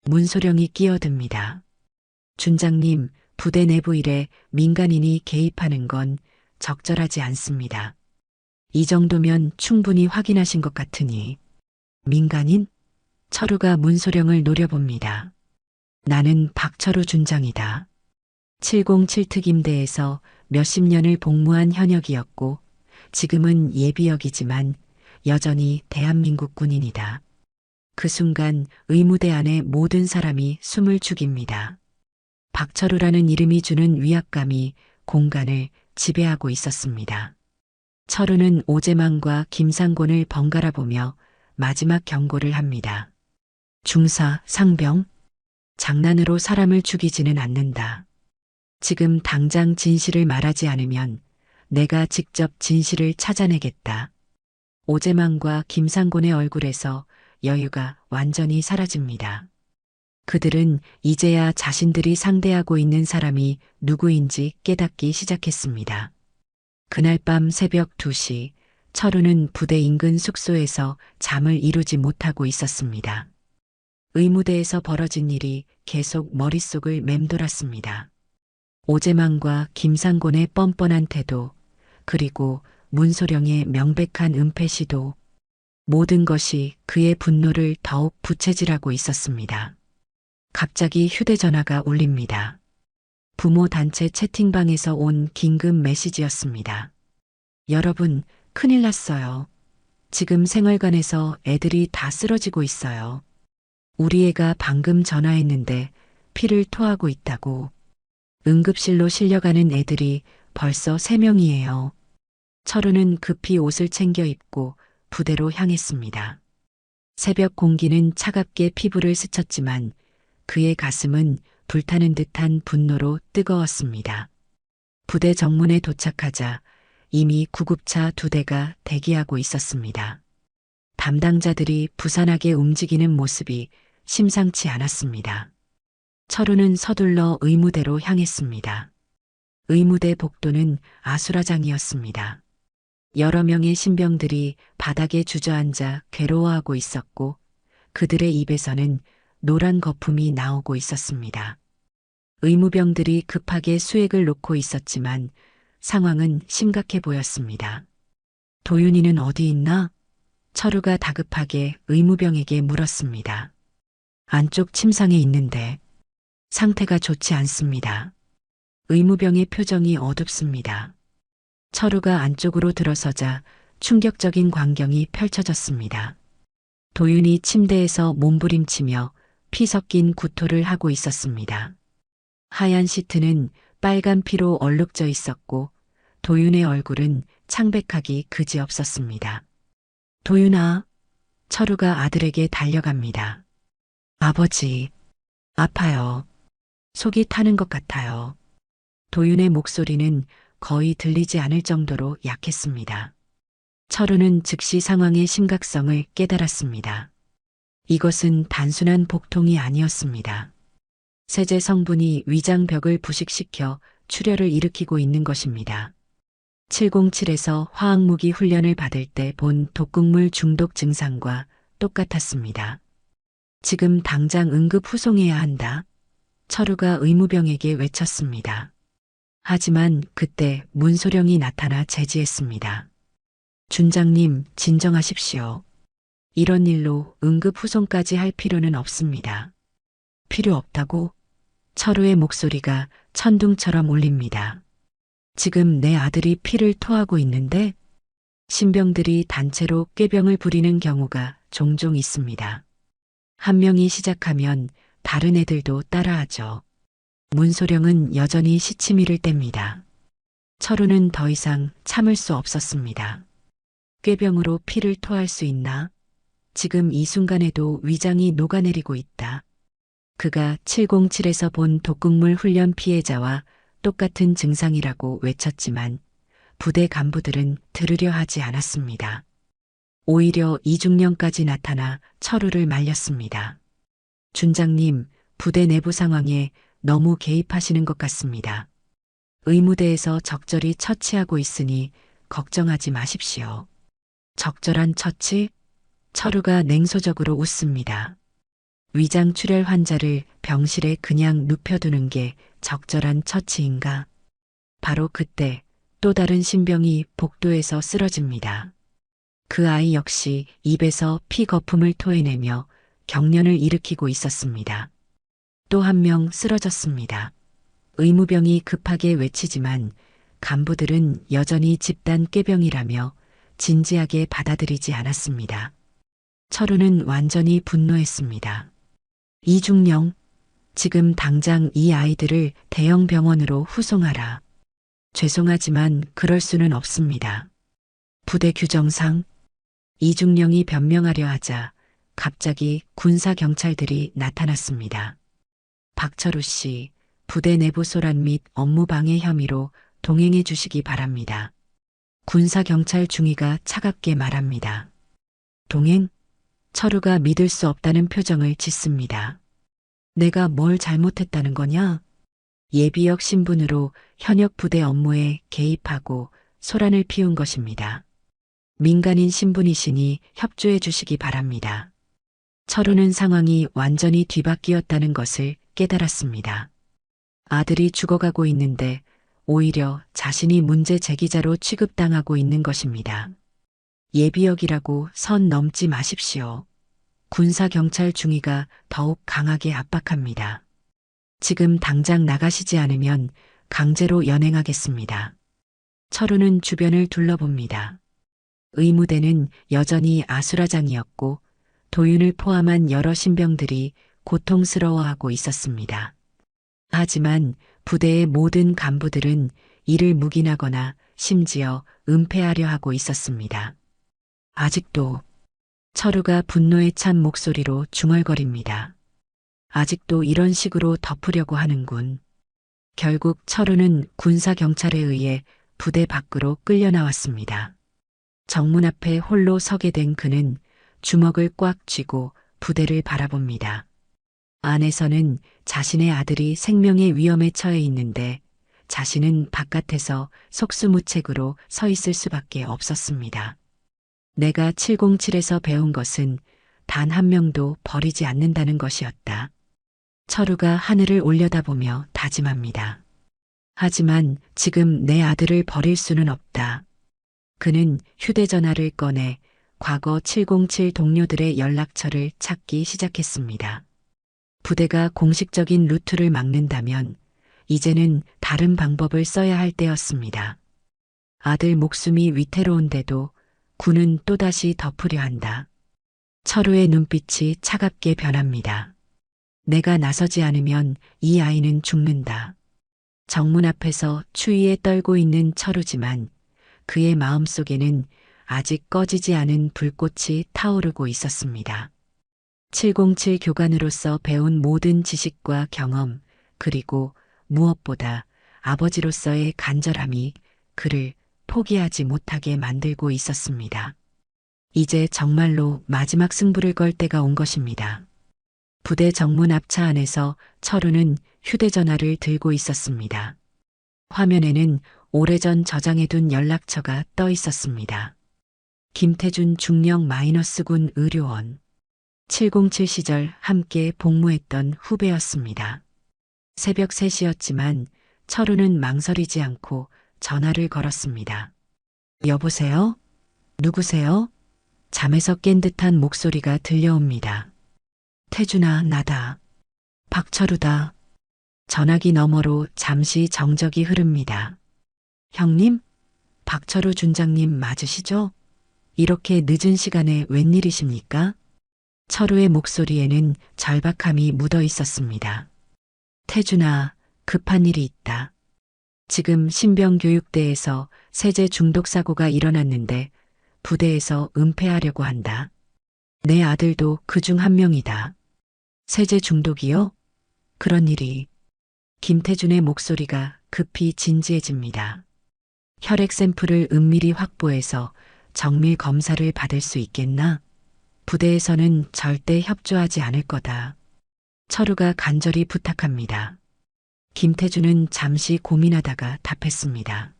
문소령이 끼어듭니다. 준장님, 부대 내부 일에 민간인이 개입하는 건 적절하지 않습니다. 이 정도면 충분히 확인하신 것 같으니. 민간인? 철우가 문소령을 노려봅니다. 나는 박철우 준장이다. 707 특임대에서 몇십 년을 복무한 현역이었고 지금은 예비역이지만 여전히 대한민국 군인이다. 그 순간 의무대 안의 모든 사람이 숨을 죽입니다. 박철우라는 이름이 주는 위압감이 공간을 지배하고 있었습니다. 철우는 오재만과 김상곤을 번갈아 보며 마지막 경고를 합니다. 중사, 상병, 장난으로 사람을 죽이지는 않는다. 지금 당장 진실을 말하지 않으면 내가 직접 진실을 찾아내겠다. 오재만과 김상곤의 얼굴에서 여유가 완전히 사라집니다. 그들은 이제야 자신들이 상대하고 있는 사람이 누구인지 깨닫기 시작했습니다. 그날 밤 새벽 2시, 철우는 부대 인근 숙소에서 잠을 이루지 못하고 있었습니다. 의무대에서 벌어진 일이 계속 머릿속을 맴돌았습니다. 오재만과 김상곤의 뻔뻔한 태도, 그리고 문소령의 명백한 은폐 시도, 모든 것이 그의 분노를 더욱 부채질하고 있었습니다. 갑자기 휴대전화가 울립니다. 부모 단체 채팅방에서 온 긴급 메시지였습니다. 여러분, 큰일 났어요. 지금 생활관에서 애들이 다 쓰러지고 있어요. 우리 애가 방금 전화했는데 피를 토하고 있다고. 응급실로 실려가는 애들이 벌써 3명이에요. 철우는 급히 옷을 챙겨 입고 부대로 향했습니다. 새벽 공기는 차갑게 피부를 스쳤지만 그의 가슴은 불타는 듯한 분노로 뜨거웠습니다. 부대 정문에 도착하자 이미 구급차 2대가 대기하고 있었습니다. 담당자들이 부산하게 움직이는 모습이 심상치 않았습니다. 철우는 서둘러 의무대로 향했습니다. 의무대 복도는 아수라장이었습니다. 여러 명의 신병들이 바닥에 주저앉아 괴로워하고 있었고 그들의 입에서는 노란 거품이 나오고 있었습니다. 의무병들이 급하게 수액을 놓고 있었지만 상황은 심각해 보였습니다. 도윤이는 어디 있나? 철우가 다급하게 의무병에게 물었습니다. 안쪽 침상에 있는데 상태가 좋지 않습니다. 의무병의 표정이 어둡습니다. 철우가 안쪽으로 들어서자 충격적인 광경이 펼쳐졌습니다. 도윤이 침대에서 몸부림치며 피 섞인 구토를 하고 있었습니다. 하얀 시트는 빨간 피로 얼룩져 있었고 도윤의 얼굴은 창백하기 그지없었습니다. 도윤아, 철우가 아들에게 달려갑니다. 아버지, 아파요. 속이 타는 것 같아요. 도윤의 목소리는 거의 들리지 않을 정도로 약했습니다. 철우는 즉시 상황의 심각성을 깨달았습니다. 이것은 단순한 복통이 아니었습니다. 세제 성분이 위장벽을 부식시켜 출혈을 일으키고 있는 것입니다. 707에서 화학무기 훈련을 받을 때 본 독극물 중독 증상과 똑같았습니다. 지금 당장 응급 후송해야 한다. 철우가 의무병에게 외쳤습니다. 하지만 그때 문소령이 나타나 제지했습니다. 준장님, 진정하십시오. 이런 일로 응급 후송까지 할 필요는 없습니다. 필요 없다고? 철우의 목소리가 천둥처럼 울립니다. 지금 내 아들이 피를 토하고 있는데 신병들이 단체로 꾀병을 부리는 경우가 종종 있습니다. 한 명이 시작하면 다른 애들도 따라하죠. 문소령은 여전히 시치미를 뗍니다. 철우는 더 이상 참을 수 없었습니다. 꾀병으로 피를 토할 수 있나? 지금 이 순간에도 위장이 녹아내리고 있다. 그가 707에서 본 독극물 훈련 피해자와 똑같은 증상이라고 외쳤지만 부대 간부들은 들으려 하지 않았습니다. 오히려 이중령까지 나타나 철우를 말렸습니다. 준장님, 부대 내부 상황에 너무 개입하시는 것 같습니다. 의무대에서 적절히 처치하고 있으니 걱정하지 마십시오. 적절한 처치? 철우가 냉소적으로 웃습니다. 위장 출혈 환자를 병실에 그냥 눕혀두는 게 적절한 처치인가? 바로 그때 또 다른 신병이 복도에서 쓰러집니다. 그 아이 역시 입에서 피 거품을 토해내며 경련을 일으키고 있었습니다. 또 한 명 쓰러졌습니다. 의무병이 급하게 외치지만 간부들은 여전히 집단 꾀병이라며 진지하게 받아들이지 않았습니다. 철우는 완전히 분노했습니다. 이중령, 지금 당장 이 아이들을 대형 병원으로 후송하라. 죄송하지만 그럴 수는 없습니다. 부대 규정상 이중령이 변명하려 하자 갑자기 군사 경찰들이 나타났습니다. 박철우 씨, 부대 내부 소란 및 업무 방해 혐의로 동행해 주시기 바랍니다. 군사 경찰 중위가 차갑게 말합니다. 동행? 철우가 믿을 수 없다는 표정을 짓습니다. 내가 뭘 잘못했다는 거냐? 예비역 신분으로 현역 부대 업무에 개입하고 소란을 피운 것입니다. 민간인 신분이시니 협조해 주시기 바랍니다. 철우는 상황이 완전히 뒤바뀌었다는 것을 깨달았습니다. 아들이 죽어가고 있는데 오히려 자신이 문제 제기자로 취급당하고 있는 것입니다. 예비역이라고 선 넘지 마십시오. 군사경찰 중위가 더욱 강하게 압박합니다. 지금 당장 나가시지 않으면 강제로 연행하겠습니다. 철우는 주변을 둘러봅니다. 의무대는 여전히 아수라장이었고 도윤을 포함한 여러 신병들이 고통스러워하고 있었습니다. 하지만 부대의 모든 간부들은 이를 묵인하거나 심지어 은폐하려 하고 있었습니다. 아직도 철우가 분노에 찬 목소리로 중얼거립니다. 아직도 이런 식으로 덮으려고 하는군. 결국 철우는 군사경찰에 의해 부대 밖으로 끌려 나왔습니다. 정문 앞에 홀로 서게 된 그는 주먹을 꽉 쥐고 부대를 바라봅니다. 안에서는 자신의 아들이 생명의 위험에 처해 있는데 자신은 바깥에서 속수무책으로 서 있을 수밖에 없었습니다. 내가 707에서 배운 것은 단 한 명도 버리지 않는다는 것이었다. 철우가 하늘을 올려다보며 다짐합니다. 하지만 지금 내 아들을 버릴 수는 없다. 그는 휴대전화를 꺼내 과거 707 동료들의 연락처를 찾기 시작했습니다. 부대가 공식적인 루트를 막는다면 이제는 다른 방법을 써야 할 때였습니다. 아들 목숨이 위태로운데도 군은 또다시 덮으려 한다. 철우의 눈빛이 차갑게 변합니다. 내가 나서지 않으면 이 아이는 죽는다. 정문 앞에서 추위에 떨고 있는 철우지만 그의 마음속에는 아직 꺼지지 않은 불꽃이 타오르고 있었습니다. 707 교관으로서 배운 모든 지식과 경험, 그리고 무엇보다 아버지로서의 간절함이 그를 포기하지 못하게 만들고 있었습니다. 이제 정말로 마지막 승부를 걸 때가 온 것입니다. 부대 정문 앞 차 안에서 철우는 휴대전화를 들고 있었습니다. 화면에는 오래전 저장해둔 연락처가 떠 있었습니다. 김태준 중령 마이너스군 의료원. 707 시절 함께 복무했던 후배였습니다. 새벽 3시였지만 철우는 망설이지 않고 전화를 걸었습니다. 여보세요? 누구세요? 잠에서 깬 듯한 목소리가 들려옵니다. 태준아, 나다. 박철우다. 전화기 너머로 잠시 정적이 흐릅니다. 형님? 박철우 준장님 맞으시죠? 이렇게 늦은 시간에 웬일이십니까? 철우의 목소리에는 절박함이 묻어 있었습니다. 태준아, 급한 일이 있다. 지금 신병교육대에서 세제 중독 사고가 일어났는데 부대에서 은폐하려고 한다. 내 아들도 그중 한 명이다. 세제 중독이요? 그런 일이. 김태준의 목소리가 급히 진지해집니다. 혈액 샘플을 은밀히 확보해서 정밀 검사를 받을 수 있겠나? 부대에서는 절대 협조하지 않을 거다. 철우가 간절히 부탁합니다. 김태준은 잠시 고민하다가 답했습니다.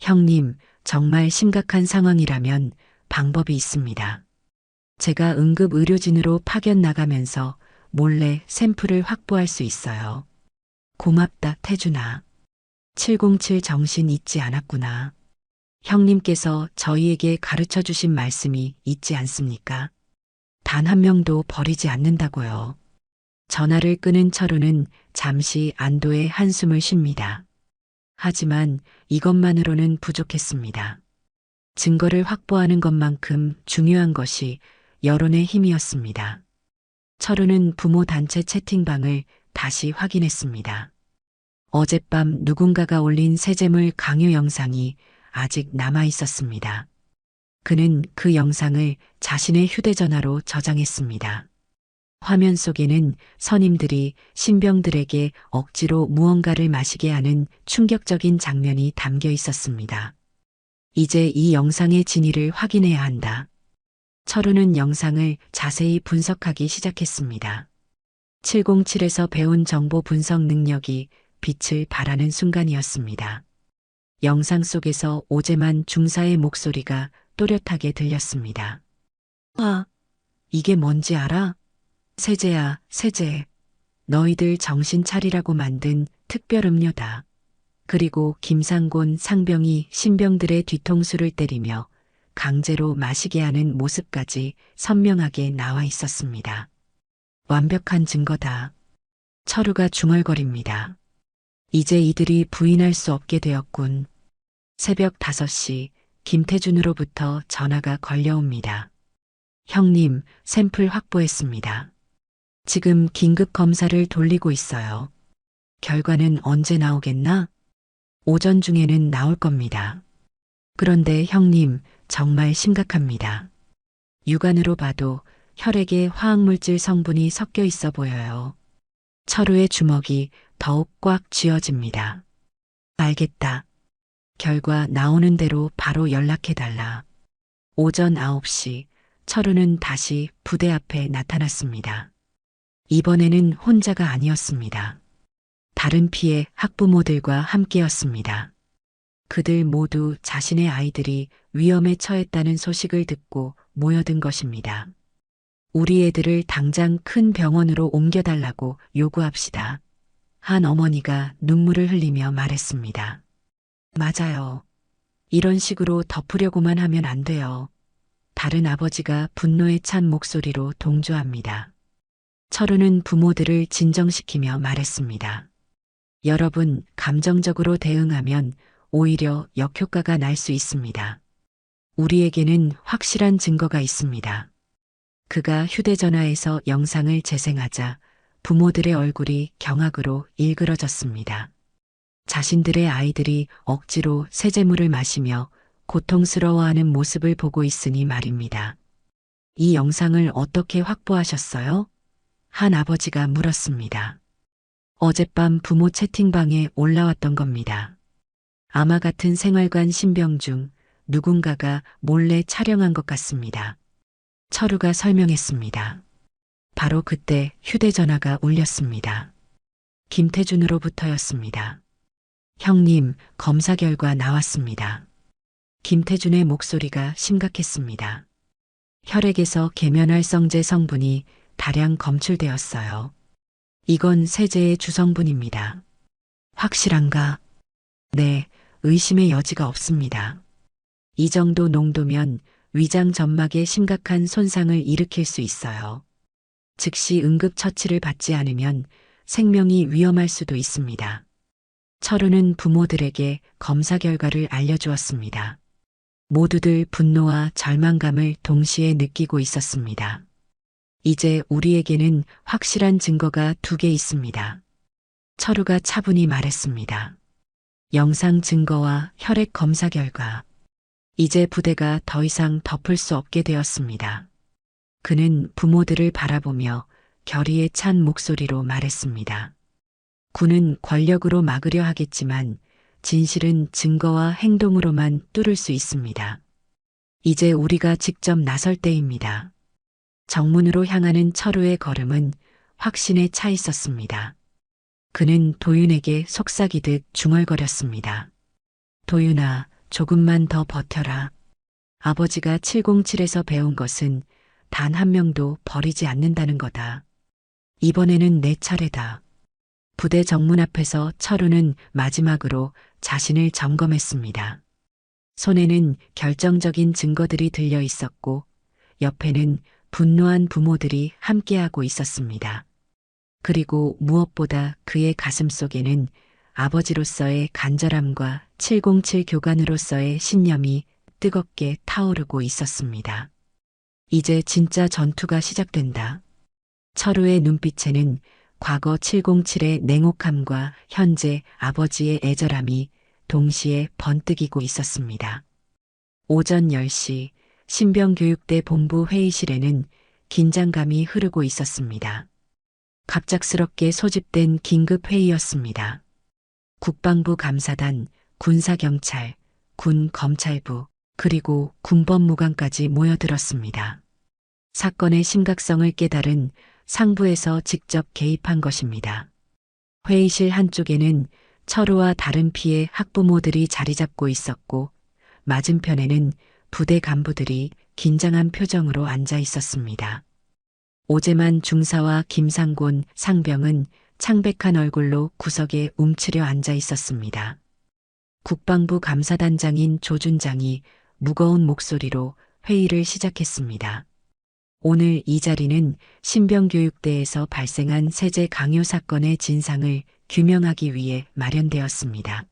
형님, 정말 심각한 상황이라면 방법이 있습니다. 제가 응급 의료진으로 파견 나가면서 몰래 샘플을 확보할 수 있어요. 고맙다, 태준아. 707 정신 잊지 않았구나. 형님께서 저희에게 가르쳐 주신 말씀이 있지 않습니까? 단 한 명도 버리지 않는다고요. 전화를 끄는 철우는 잠시 안도의 한숨을 쉽니다. 하지만 이것만으로는 부족했습니다. 증거를 확보하는 것만큼 중요한 것이 여론의 힘이었습니다. 철우는 부모 단체 채팅방을 다시 확인했습니다. 어젯밤 누군가가 올린 세제물 강요 영상이 아직 남아 있었습니다. 그는 그 영상을 자신의 휴대전화로 저장했습니다. 화면 속에는 선임들이 신병들에게 억지로 무언가를 마시게 하는 충격적인 장면이 담겨 있었습니다. 이제 이 영상의 진위를 확인해야 한다. 철우는 영상을 자세히 분석하기 시작했습니다. 707에서 배운 정보 분석 능력이 빛을 발하는 순간이었습니다. 영상 속에서 오재만 중사의 목소리가 또렷하게 들렸습니다. 아, 이게 뭔지 알아? 세재야, 세재. 너희들 정신 차리라고 만든 특별 음료다. 그리고 김상곤 상병이 신병들의 뒤통수를 때리며 강제로 마시게 하는 모습까지 선명하게 나와 있었습니다. 완벽한 증거다. 철우가 중얼거립니다. 이제 이들이 부인할 수 없게 되었군. 새벽 5시 김태준으로부터 전화가 걸려옵니다. 형님, 샘플 확보했습니다. 지금 긴급 검사를 돌리고 있어요. 결과는 언제 나오겠나? 오전 중에는 나올 겁니다. 그런데 형님, 정말 심각합니다. 육안으로 봐도 혈액에 화학물질 성분이 섞여 있어 보여요. 철우의 주먹이 더욱 꽉 쥐어집니다. 알겠다. 결과 나오는 대로 바로 연락해달라. 오전 9시 철우는 다시 부대 앞에 나타났습니다. 이번에는 혼자가 아니었습니다. 다른 피해 학부모들과 함께였습니다. 그들 모두 자신의 아이들이 위험에 처했다는 소식을 듣고 모여든 것입니다. 우리 애들을 당장 큰 병원으로 옮겨달라고 요구합시다. 한 어머니가 눈물을 흘리며 말했습니다. 맞아요. 이런 식으로 덮으려고만 하면 안 돼요. 다른 아버지가 분노에 찬 목소리로 동조합니다. 철우는 부모들을 진정시키며 말했습니다. 여러분, 감정적으로 대응하면 오히려 역효과가 날 수 있습니다. 우리에게는 확실한 증거가 있습니다. 그가 휴대전화에서 영상을 재생하자 부모들의 얼굴이 경악으로 일그러졌습니다. 자신들의 아이들이 억지로 세제물을 마시며 고통스러워하는 모습을 보고 있으니 말입니다. 이 영상을 어떻게 확보하셨어요? 한 아버지가 물었습니다. 어젯밤 부모 채팅방에 올라왔던 겁니다. 아마 같은 생활관 신병 중 누군가가 몰래 촬영한 것 같습니다. 철우가 설명했습니다. 바로 그때 휴대전화가 울렸습니다. 김태준으로부터였습니다. 형님, 검사 결과 나왔습니다. 김태준의 목소리가 심각했습니다. 혈액에서 계면활성제 성분이 다량 검출되었어요. 이건 세제의 주성분입니다. 확실한가? 네, 의심의 여지가 없습니다. 이 정도 농도면 위장 점막에 심각한 손상을 일으킬 수 있어요. 즉시 응급처치를 받지 않으면 생명이 위험할 수도 있습니다. 철우는 부모들에게 검사 결과를 알려주었습니다. 모두들 분노와 절망감을 동시에 느끼고 있었습니다. 이제 우리에게는 확실한 증거가 2개 있습니다. 철우가 차분히 말했습니다. 영상 증거와 혈액 검사 결과. 이제 부대가 더 이상 덮을 수 없게 되었습니다. 그는 부모들을 바라보며 결의에 찬 목소리로 말했습니다. 군은 권력으로 막으려 하겠지만 진실은 증거와 행동으로만 뚫을 수 있습니다. 이제 우리가 직접 나설 때입니다. 정문으로 향하는 철우의 걸음은 확신에 차 있었습니다. 그는 도윤에게 속삭이듯 중얼거렸습니다. 도윤아, 조금만 더 버텨라. 아버지가 707에서 배운 것은 단 한 명도 버리지 않는다는 거다. 이번에는 내 차례다. 부대 정문 앞에서 철우는 마지막으로 자신을 점검했습니다. 손에는 결정적인 증거들이 들려 있었고 옆에는 분노한 부모들이 함께하고 있었습니다. 그리고 무엇보다 그의 가슴 속에는 아버지로서의 간절함과 707 교관으로서의 신념이 뜨겁게 타오르고 있었습니다. 이제 진짜 전투가 시작된다. 철우의 눈빛에는 과거 707의 냉혹함과 현재 아버지의 애절함이 동시에 번뜩이고 있었습니다. 오전 10시 신병교육대 본부 회의실에는 긴장감이 흐르고 있었습니다. 갑작스럽게 소집된 긴급회의였습니다. 국방부 감사단, 군사경찰, 군검찰부, 그리고 군법무관까지 모여들었습니다. 사건의 심각성을 깨달은 상부에서 직접 개입한 것입니다. 회의실 한쪽에는 철우와 다른 피해 학부모들이 자리 잡고 있었고, 맞은편에는 부대 간부들이 긴장한 표정으로 앉아 있었습니다. 오재만 중사와 김상곤 상병은 창백한 얼굴로 구석에 움츠려 앉아 있었습니다. 국방부 감사단장인 조준장이 무거운 목소리로 회의를 시작했습니다. 오늘 이 자리는 신병교육대에서 발생한 세제 강요 사건의 진상을 규명하기 위해 마련되었습니다.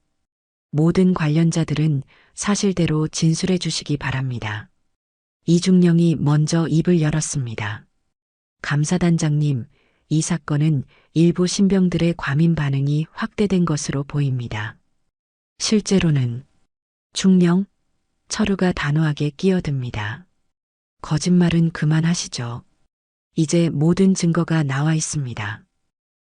모든 관련자들은 사실대로 진술해 주시기 바랍니다. 이중령이 먼저 입을 열었습니다. 감사단장님, 이 사건은 일부 신병들의 과민 반응이 확대된 것으로 보입니다. 실제로는 중령, 철우가 단호하게 끼어듭니다. 거짓말은 그만하시죠. 이제 모든 증거가 나와 있습니다.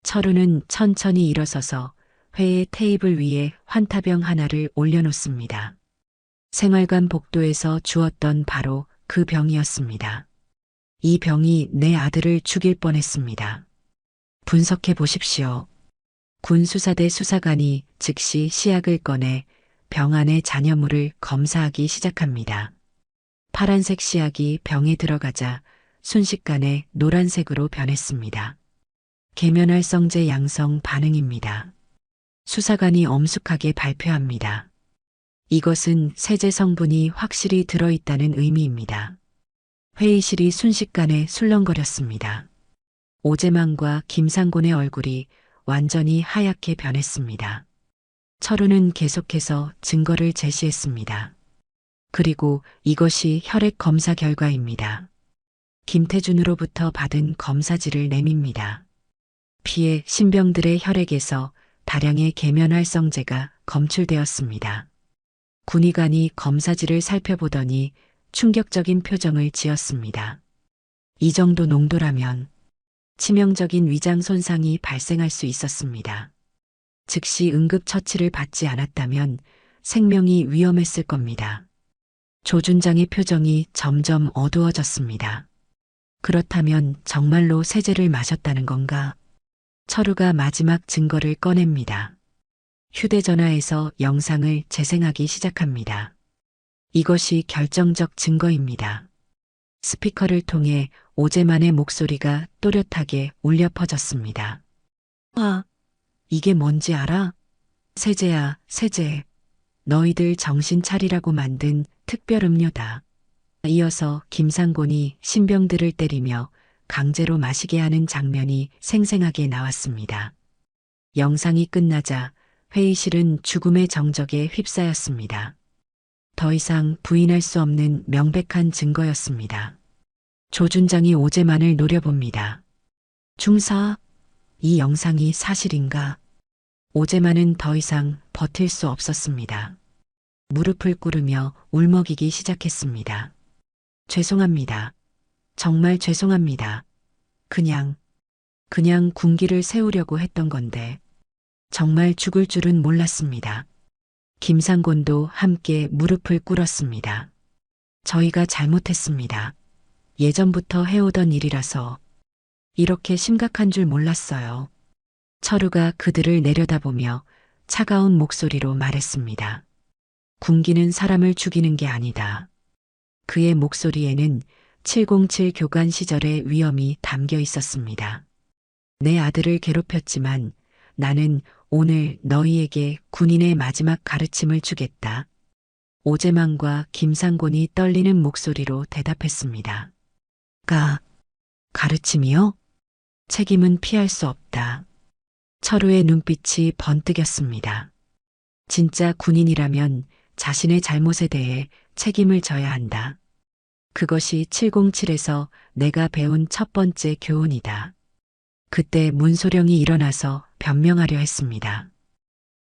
철우는 천천히 일어서서 회의 테이블 위에 환타병 하나를 올려놓습니다. 생활관 복도에서 주었던 바로 그 병이었습니다. 이 병이 내 아들을 죽일 뻔했습니다. 분석해 보십시오. 군수사대 수사관이 즉시 시약을 꺼내 병 안의 잔여물을 검사하기 시작합니다. 파란색 시약이 병에 들어가자 순식간에 노란색으로 변했습니다. 계면활성제 양성 반응입니다. 수사관이 엄숙하게 발표합니다. 이것은 세제 성분이 확실히 들어있다는 의미입니다. 회의실이 순식간에 술렁거렸습니다. 오재만과 김상곤의 얼굴이 완전히 하얗게 변했습니다. 철우는 계속해서 증거를 제시했습니다. 그리고 이것이 혈액 검사 결과입니다. 김태준으로부터 받은 검사지를 내밉니다. 피해 신병들의 혈액에서 다량의 계면활성제가 검출되었습니다. 군의관이 검사지를 살펴보더니 충격적인 표정을 지었습니다. 이 정도 농도라면 치명적인 위장 손상이 발생할 수 있었습니다. 즉시 응급처치를 받지 않았다면 생명이 위험했을 겁니다. 조준장의 표정이 점점 어두워졌습니다. 그렇다면 정말로 세제를 마셨다는 건가? 철우가 마지막 증거를 꺼냅니다. 휴대전화에서 영상을 재생하기 시작합니다. 이것이 결정적 증거입니다. 스피커를 통해 오재만의 목소리가 또렷하게 울려 퍼졌습니다. 아, 이게 뭔지 알아? 세제야, 세제. 너희들 정신 차리라고 만든 특별 음료다. 이어서 김상곤이 신병들을 때리며 강제로 마시게 하는 장면이 생생하게 나왔습니다. 영상이 끝나자 회의실은 죽음의 정적에 휩싸였습니다. 더 이상 부인할 수 없는 명백한 증거였습니다. 조준장이 오재만을 노려봅니다. 중사, 이 영상이 사실인가? 오재만은 더 이상 버틸 수 없었습니다. 무릎을 꿇으며 울먹이기 시작했습니다. 죄송합니다. 정말 죄송합니다. 그냥 군기를 세우려고 했던 건데 정말 죽을 줄은 몰랐습니다. 김상곤도 함께 무릎을 꿇었습니다. 저희가 잘못했습니다. 예전부터 해오던 일이라서 이렇게 심각한 줄 몰랐어요. 철우가 그들을 내려다보며 차가운 목소리로 말했습니다. 군기는 사람을 죽이는 게 아니다. 그의 목소리에는 707 교관 시절의 위험이 담겨 있었습니다. 내 아들을 괴롭혔지만 나는 오늘 너희에게 군인의 마지막 가르침을 주겠다. 오재만과 김상곤이 떨리는 목소리로 대답했습니다. 가르침이요? 책임은 피할 수 없다. 철우의 눈빛이 번뜩였습니다. 진짜 군인이라면 자신의 잘못에 대해 책임을 져야 한다. 그것이 707에서 내가 배운 첫 번째 교훈이다. 그때 문소령이 일어나서 변명하려 했습니다.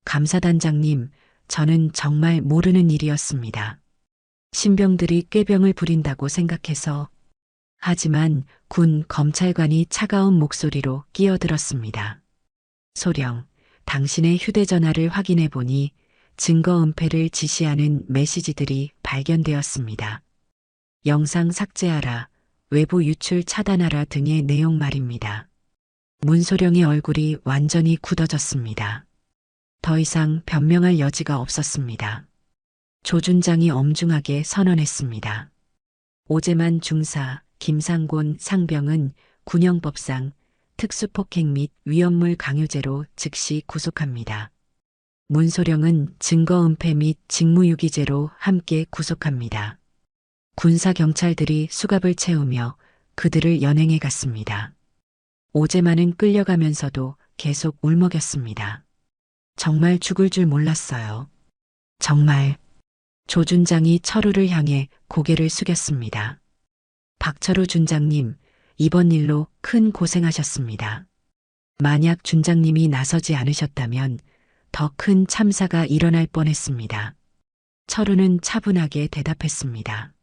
감사단장님, 저는 정말 모르는 일이었습니다. 신병들이 꾀병을 부린다고 생각해서. 하지만 군 검찰관이 차가운 목소리로 끼어들었습니다. 소령, 당신의 휴대전화를 확인해 보니 증거 은폐를 지시하는 메시지들이 발견되었습니다. 영상 삭제하라, 외부 유출 차단하라 등의 내용 말입니다. 문소령의 얼굴이 완전히 굳어졌습니다. 더 이상 변명할 여지가 없었습니다. 조준장이 엄중하게 선언했습니다. 오재만 중사, 김상곤 상병은 군형법상 특수폭행 및 위험물 강요죄로 즉시 구속합니다. 문소령은 증거은폐 및 직무유기죄로 함께 구속합니다. 군사경찰들이 수갑을 채우며 그들을 연행해 갔습니다. 오재만은 끌려가면서도 계속 울먹였습니다. 정말 죽을 줄 몰랐어요. 정말. 조준장이 철우를 향해 고개를 숙였습니다. 박철우 준장님, 이번 일로 큰 고생하셨습니다. 만약 준장님이 나서지 않으셨다면 더 큰 참사가 일어날 뻔했습니다. 철우는 차분하게 대답했습니다.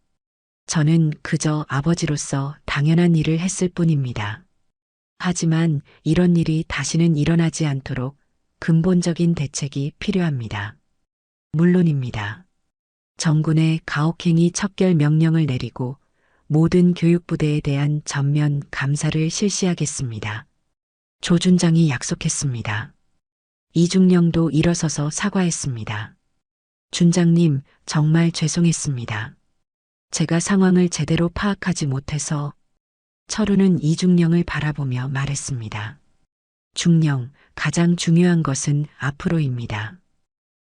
저는 그저 아버지로서 당연한 일을 했을 뿐입니다. 하지만 이런 일이 다시는 일어나지 않도록 근본적인 대책이 필요합니다. 물론입니다. 정군의 가혹행위 척결 명령을 내리고 모든 교육부대에 대한 전면 감사를 실시하겠습니다. 조준장이 약속했습니다. 이중령도 일어서서 사과했습니다. 준장님, 정말 죄송했습니다. 제가 상황을 제대로 파악하지 못해서. 철우는 이중령을 바라보며 말했습니다. 중령, 가장 중요한 것은 앞으로입니다.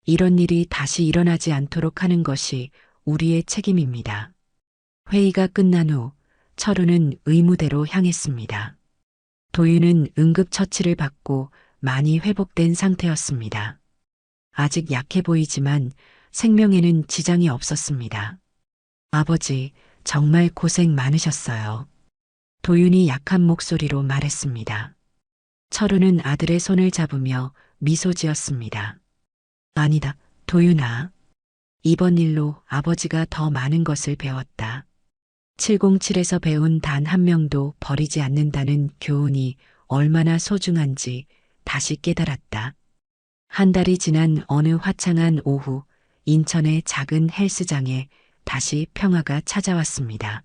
이런 일이 다시 일어나지 않도록 하는 것이 우리의 책임입니다. 회의가 끝난 후 철우는 의무대로 향했습니다. 도윤은 응급처치를 받고 많이 회복된 상태였습니다. 아직 약해 보이지만 생명에는 지장이 없었습니다. 아버지, 정말 고생 많으셨어요. 도윤이 약한 목소리로 말했습니다. 철우는 아들의 손을 잡으며 미소 지었습니다. 아니다, 도윤아. 이번 일로 아버지가 더 많은 것을 배웠다. 707에서 배운 단 한 명도 버리지 않는다는 교훈이 얼마나 소중한지 다시 깨달았다. 한 달이 지난 어느 화창한 오후, 인천의 작은 헬스장에 다시 평화가 찾아왔습니다.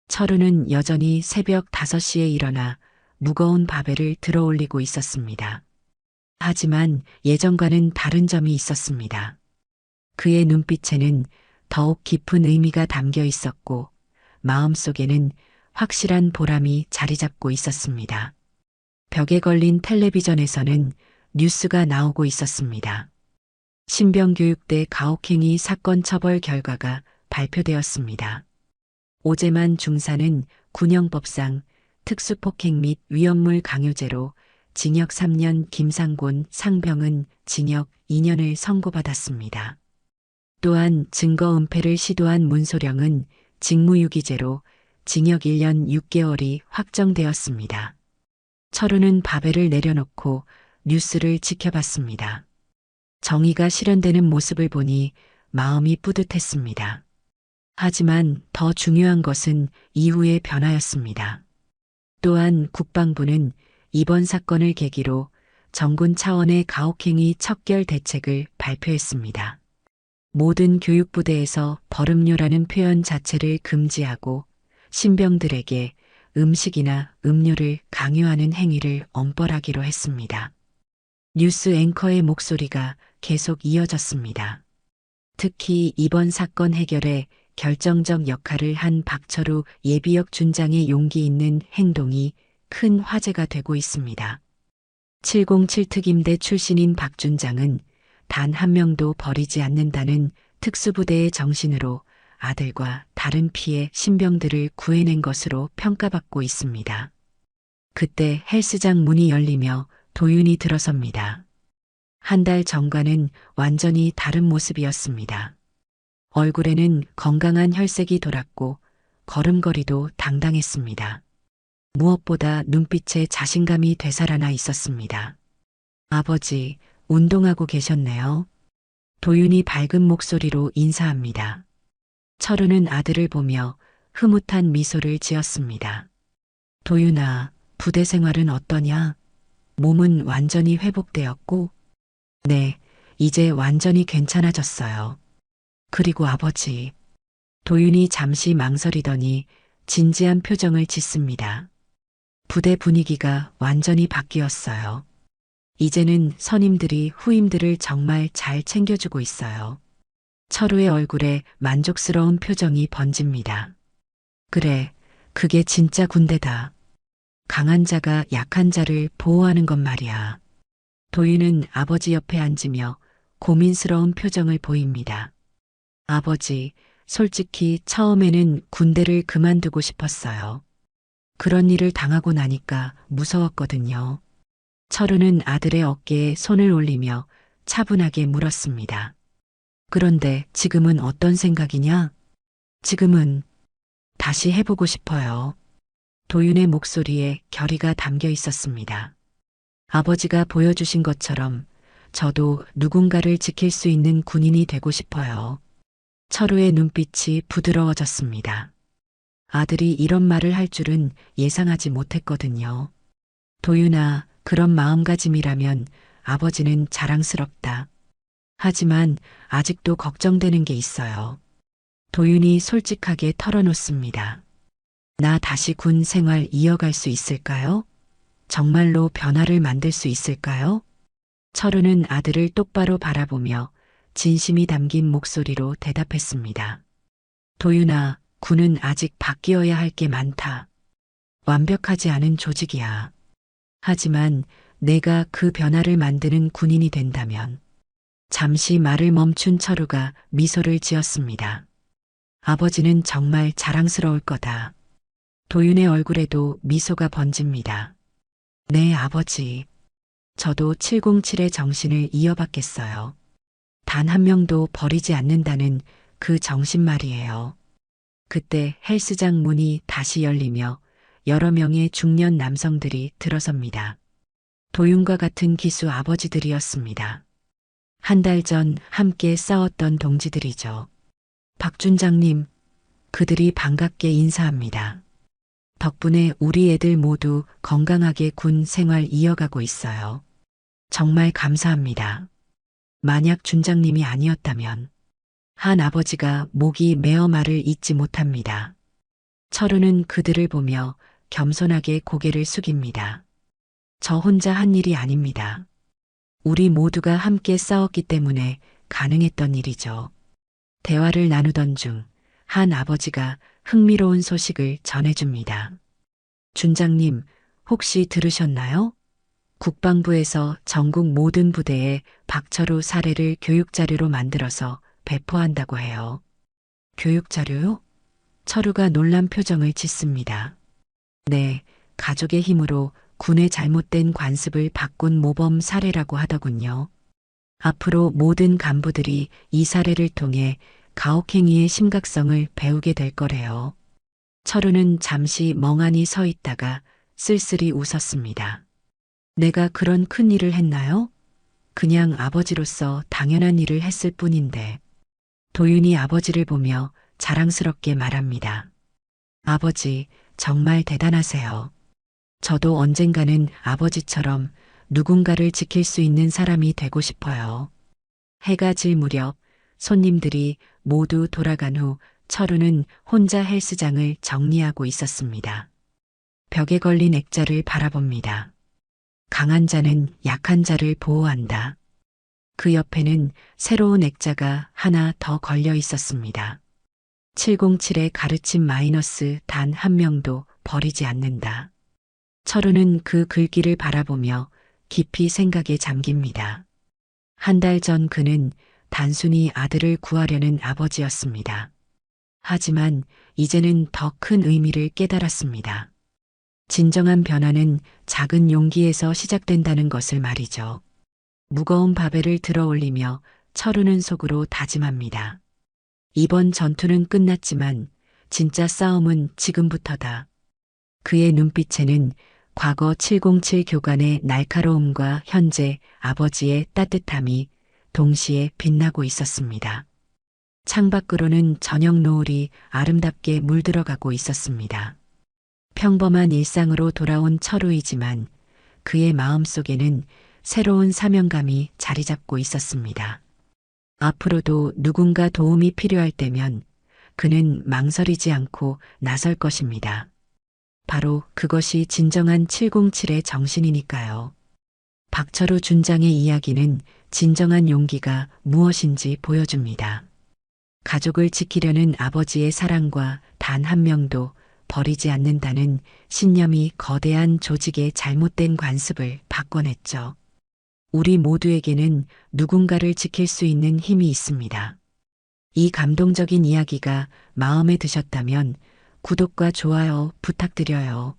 철우는 여전히 새벽 5시에 일어나 무거운 바벨을 들어 올리고 있었습니다. 하지만 예전과는 다른 점이 있었습니다. 그의 눈빛에는 더욱 깊은 의미가 담겨 있었고 마음속에는 확실한 보람이 자리 잡고 있었습니다. 벽에 걸린 텔레비전에서는 뉴스가 나오고 있었습니다. 신병교육대 가혹행위 사건 처벌 결과가 발표되었습니다. 오재만 중사는 군형법상 특수폭행 및 위험물 강요죄로 징역 3년, 김상곤 상병은 징역 2년을 선고받았습니다. 또한 증거 은폐를 시도한 문소령은 직무유기죄로 징역 1년 6개월이 확정되었습니다. 철우는 바벨을 내려놓고 뉴스를 지켜봤습니다. 정의가 실현되는 모습을 보니 마음이 뿌듯했습니다. 하지만 더 중요한 것은 이후의 변화였습니다. 또한 국방부는 이번 사건을 계기로 정군 차원의 가혹행위 척결 대책을 발표했습니다. 모든 교육부대에서 버름료라는 표현 자체를 금지하고 신병들에게 음식이나 음료를 강요하는 행위를 엄벌하기로 했습니다. 뉴스 앵커의 목소리가 계속 이어졌습니다. 특히 이번 사건 해결에 결정적 역할을 한 박철우 예비역 준장의 용기 있는 행동이 큰 화제가 되고 있습니다. 707특임대 출신인 박 준장은 단 한 명도 버리지 않는다는 특수부대의 정신으로 아들과 다른 피해 신병들을 구해낸 것으로 평가받고 있습니다. 그때 헬스장 문이 열리며 도윤이 들어섭니다. 한 달 전과는 완전히 다른 모습이었습니다. 얼굴에는 건강한 혈색이 돌았고 걸음걸이도 당당했습니다. 무엇보다 눈빛에 자신감이 되살아나 있었습니다. 아버지, 운동하고 계셨네요. 도윤이 밝은 목소리로 인사합니다. 철우는 아들을 보며 흐뭇한 미소를 지었습니다. 도윤아, 부대 생활은 어떠냐? 몸은 완전히 회복되었고, 네, 이제 완전히 괜찮아졌어요. 그리고 아버지. 도윤이 잠시 망설이더니 진지한 표정을 짓습니다. 부대 분위기가 완전히 바뀌었어요. 이제는 선임들이 후임들을 정말 잘 챙겨주고 있어요. 철우의 얼굴에 만족스러운 표정이 번집니다. 그래, 그게 진짜 군대다. 강한 자가 약한 자를 보호하는 것 말이야. 도윤은 아버지 옆에 앉으며 고민스러운 표정을 보입니다. 아버지, 솔직히 처음에는 군대를 그만두고 싶었어요. 그런 일을 당하고 나니까 무서웠거든요. 철우는 아들의 어깨에 손을 올리며 차분하게 물었습니다. 그런데 지금은 어떤 생각이냐? 지금은 다시 해보고 싶어요. 도윤의 목소리에 결의가 담겨 있었습니다. 아버지가 보여주신 것처럼 저도 누군가를 지킬 수 있는 군인이 되고 싶어요. 철우의 눈빛이 부드러워졌습니다. 아들이 이런 말을 할 줄은 예상하지 못했거든요. 도윤아, 그런 마음가짐이라면 아버지는 자랑스럽다. 하지만 아직도 걱정되는 게 있어요. 도윤이 솔직하게 털어놓습니다. 나 다시 군 생활 이어갈 수 있을까요? 정말로 변화를 만들 수 있을까요? 철우는 아들을 똑바로 바라보며 진심이 담긴 목소리로 대답했습니다. 도윤아, 군은 아직 바뀌어야 할 게 많다. 완벽하지 않은 조직이야. 하지만 내가 그 변화를 만드는 군인이 된다면. 잠시 말을 멈춘 철우가 미소를 지었습니다. 아버지는 정말 자랑스러울 거다. 도윤의 얼굴에도 미소가 번집니다. 네, 아버지. 저도 707의 정신을 이어받겠어요. 단 한 명도 버리지 않는다는 그 정신 말이에요. 그때 헬스장 문이 다시 열리며 여러 명의 중년 남성들이 들어섭니다. 도윤과 같은 기수 아버지들이었습니다. 한 달 전 함께 싸웠던 동지들이죠. 박 준장님, 그들이 반갑게 인사합니다. 덕분에 우리 애들 모두 건강하게 군 생활 이어가고 있어요. 정말 감사합니다. 만약 준장님이 아니었다면 한 아버지가 목이 메어 말을 잇지 못합니다. 철우는 그들을 보며 겸손하게 고개를 숙입니다. 저 혼자 한 일이 아닙니다. 우리 모두가 함께 싸웠기 때문에 가능했던 일이죠. 대화를 나누던 중 한 아버지가 흥미로운 소식을 전해줍니다. 준장님, 혹시 들으셨나요? 국방부에서 전국 모든 부대에 박철우 사례를 교육자료로 만들어서 배포한다고 해요. 교육자료요? 철우가 놀란 표정을 짓습니다. 네, 가족의 힘으로 군의 잘못된 관습을 바꾼 모범 사례라고 하더군요. 앞으로 모든 간부들이 이 사례를 통해 가혹행위의 심각성을 배우게 될 거래요. 철우는 잠시 멍하니 서 있다가 쓸쓸히 웃었습니다. 내가 그런 큰 일을 했나요? 그냥 아버지로서 당연한 일을 했을 뿐인데. 도윤이 아버지를 보며 자랑스럽게 말합니다. 아버지, 정말 대단하세요. 저도 언젠가는 아버지처럼 누군가를 지킬 수 있는 사람이 되고 싶어요. 해가 질 무렵 손님들이 모두 돌아간 후 철우는 혼자 헬스장을 정리하고 있었습니다. 벽에 걸린 액자를 바라봅니다. 강한 자는 약한 자를 보호한다. 그 옆에는 새로운 액자가 하나 더 걸려 있었습니다. 707의 가르침 마이너스 단 한 명도 버리지 않는다. 철우는 그 글귀를 바라보며 깊이 생각에 잠깁니다. 한 달 전 그는 단순히 아들을 구하려는 아버지였습니다. 하지만 이제는 더 큰 의미를 깨달았습니다. 진정한 변화는 작은 용기에서 시작된다는 것을 말이죠. 무거운 바벨을 들어 올리며 철우는 속으로 다짐합니다. 이번 전투는 끝났지만 진짜 싸움은 지금부터다. 그의 눈빛에는 과거 707 교관의 날카로움과 현재 아버지의 따뜻함이 동시에 빛나고 있었습니다. 창밖으로는 저녁 노을이 아름답게 물들어가고 있었습니다. 평범한 일상으로 돌아온 철우이지만 그의 마음속에는 새로운 사명감이 자리 잡고 있었습니다. 앞으로도 누군가 도움이 필요할 때면 그는 망설이지 않고 나설 것입니다. 바로 그것이 진정한 707의 정신이니까요. 박철우 준장의 이야기는 진정한 용기가 무엇인지 보여줍니다. 가족을 지키려는 아버지의 사랑과 단 한 명도 버리지 않는다는 신념이 거대한 조직의 잘못된 관습을 바꿔냈죠. 우리 모두에게는 누군가를 지킬 수 있는 힘이 있습니다. 이 감동적인 이야기가 마음에 드셨다면 구독과 좋아요 부탁드려요.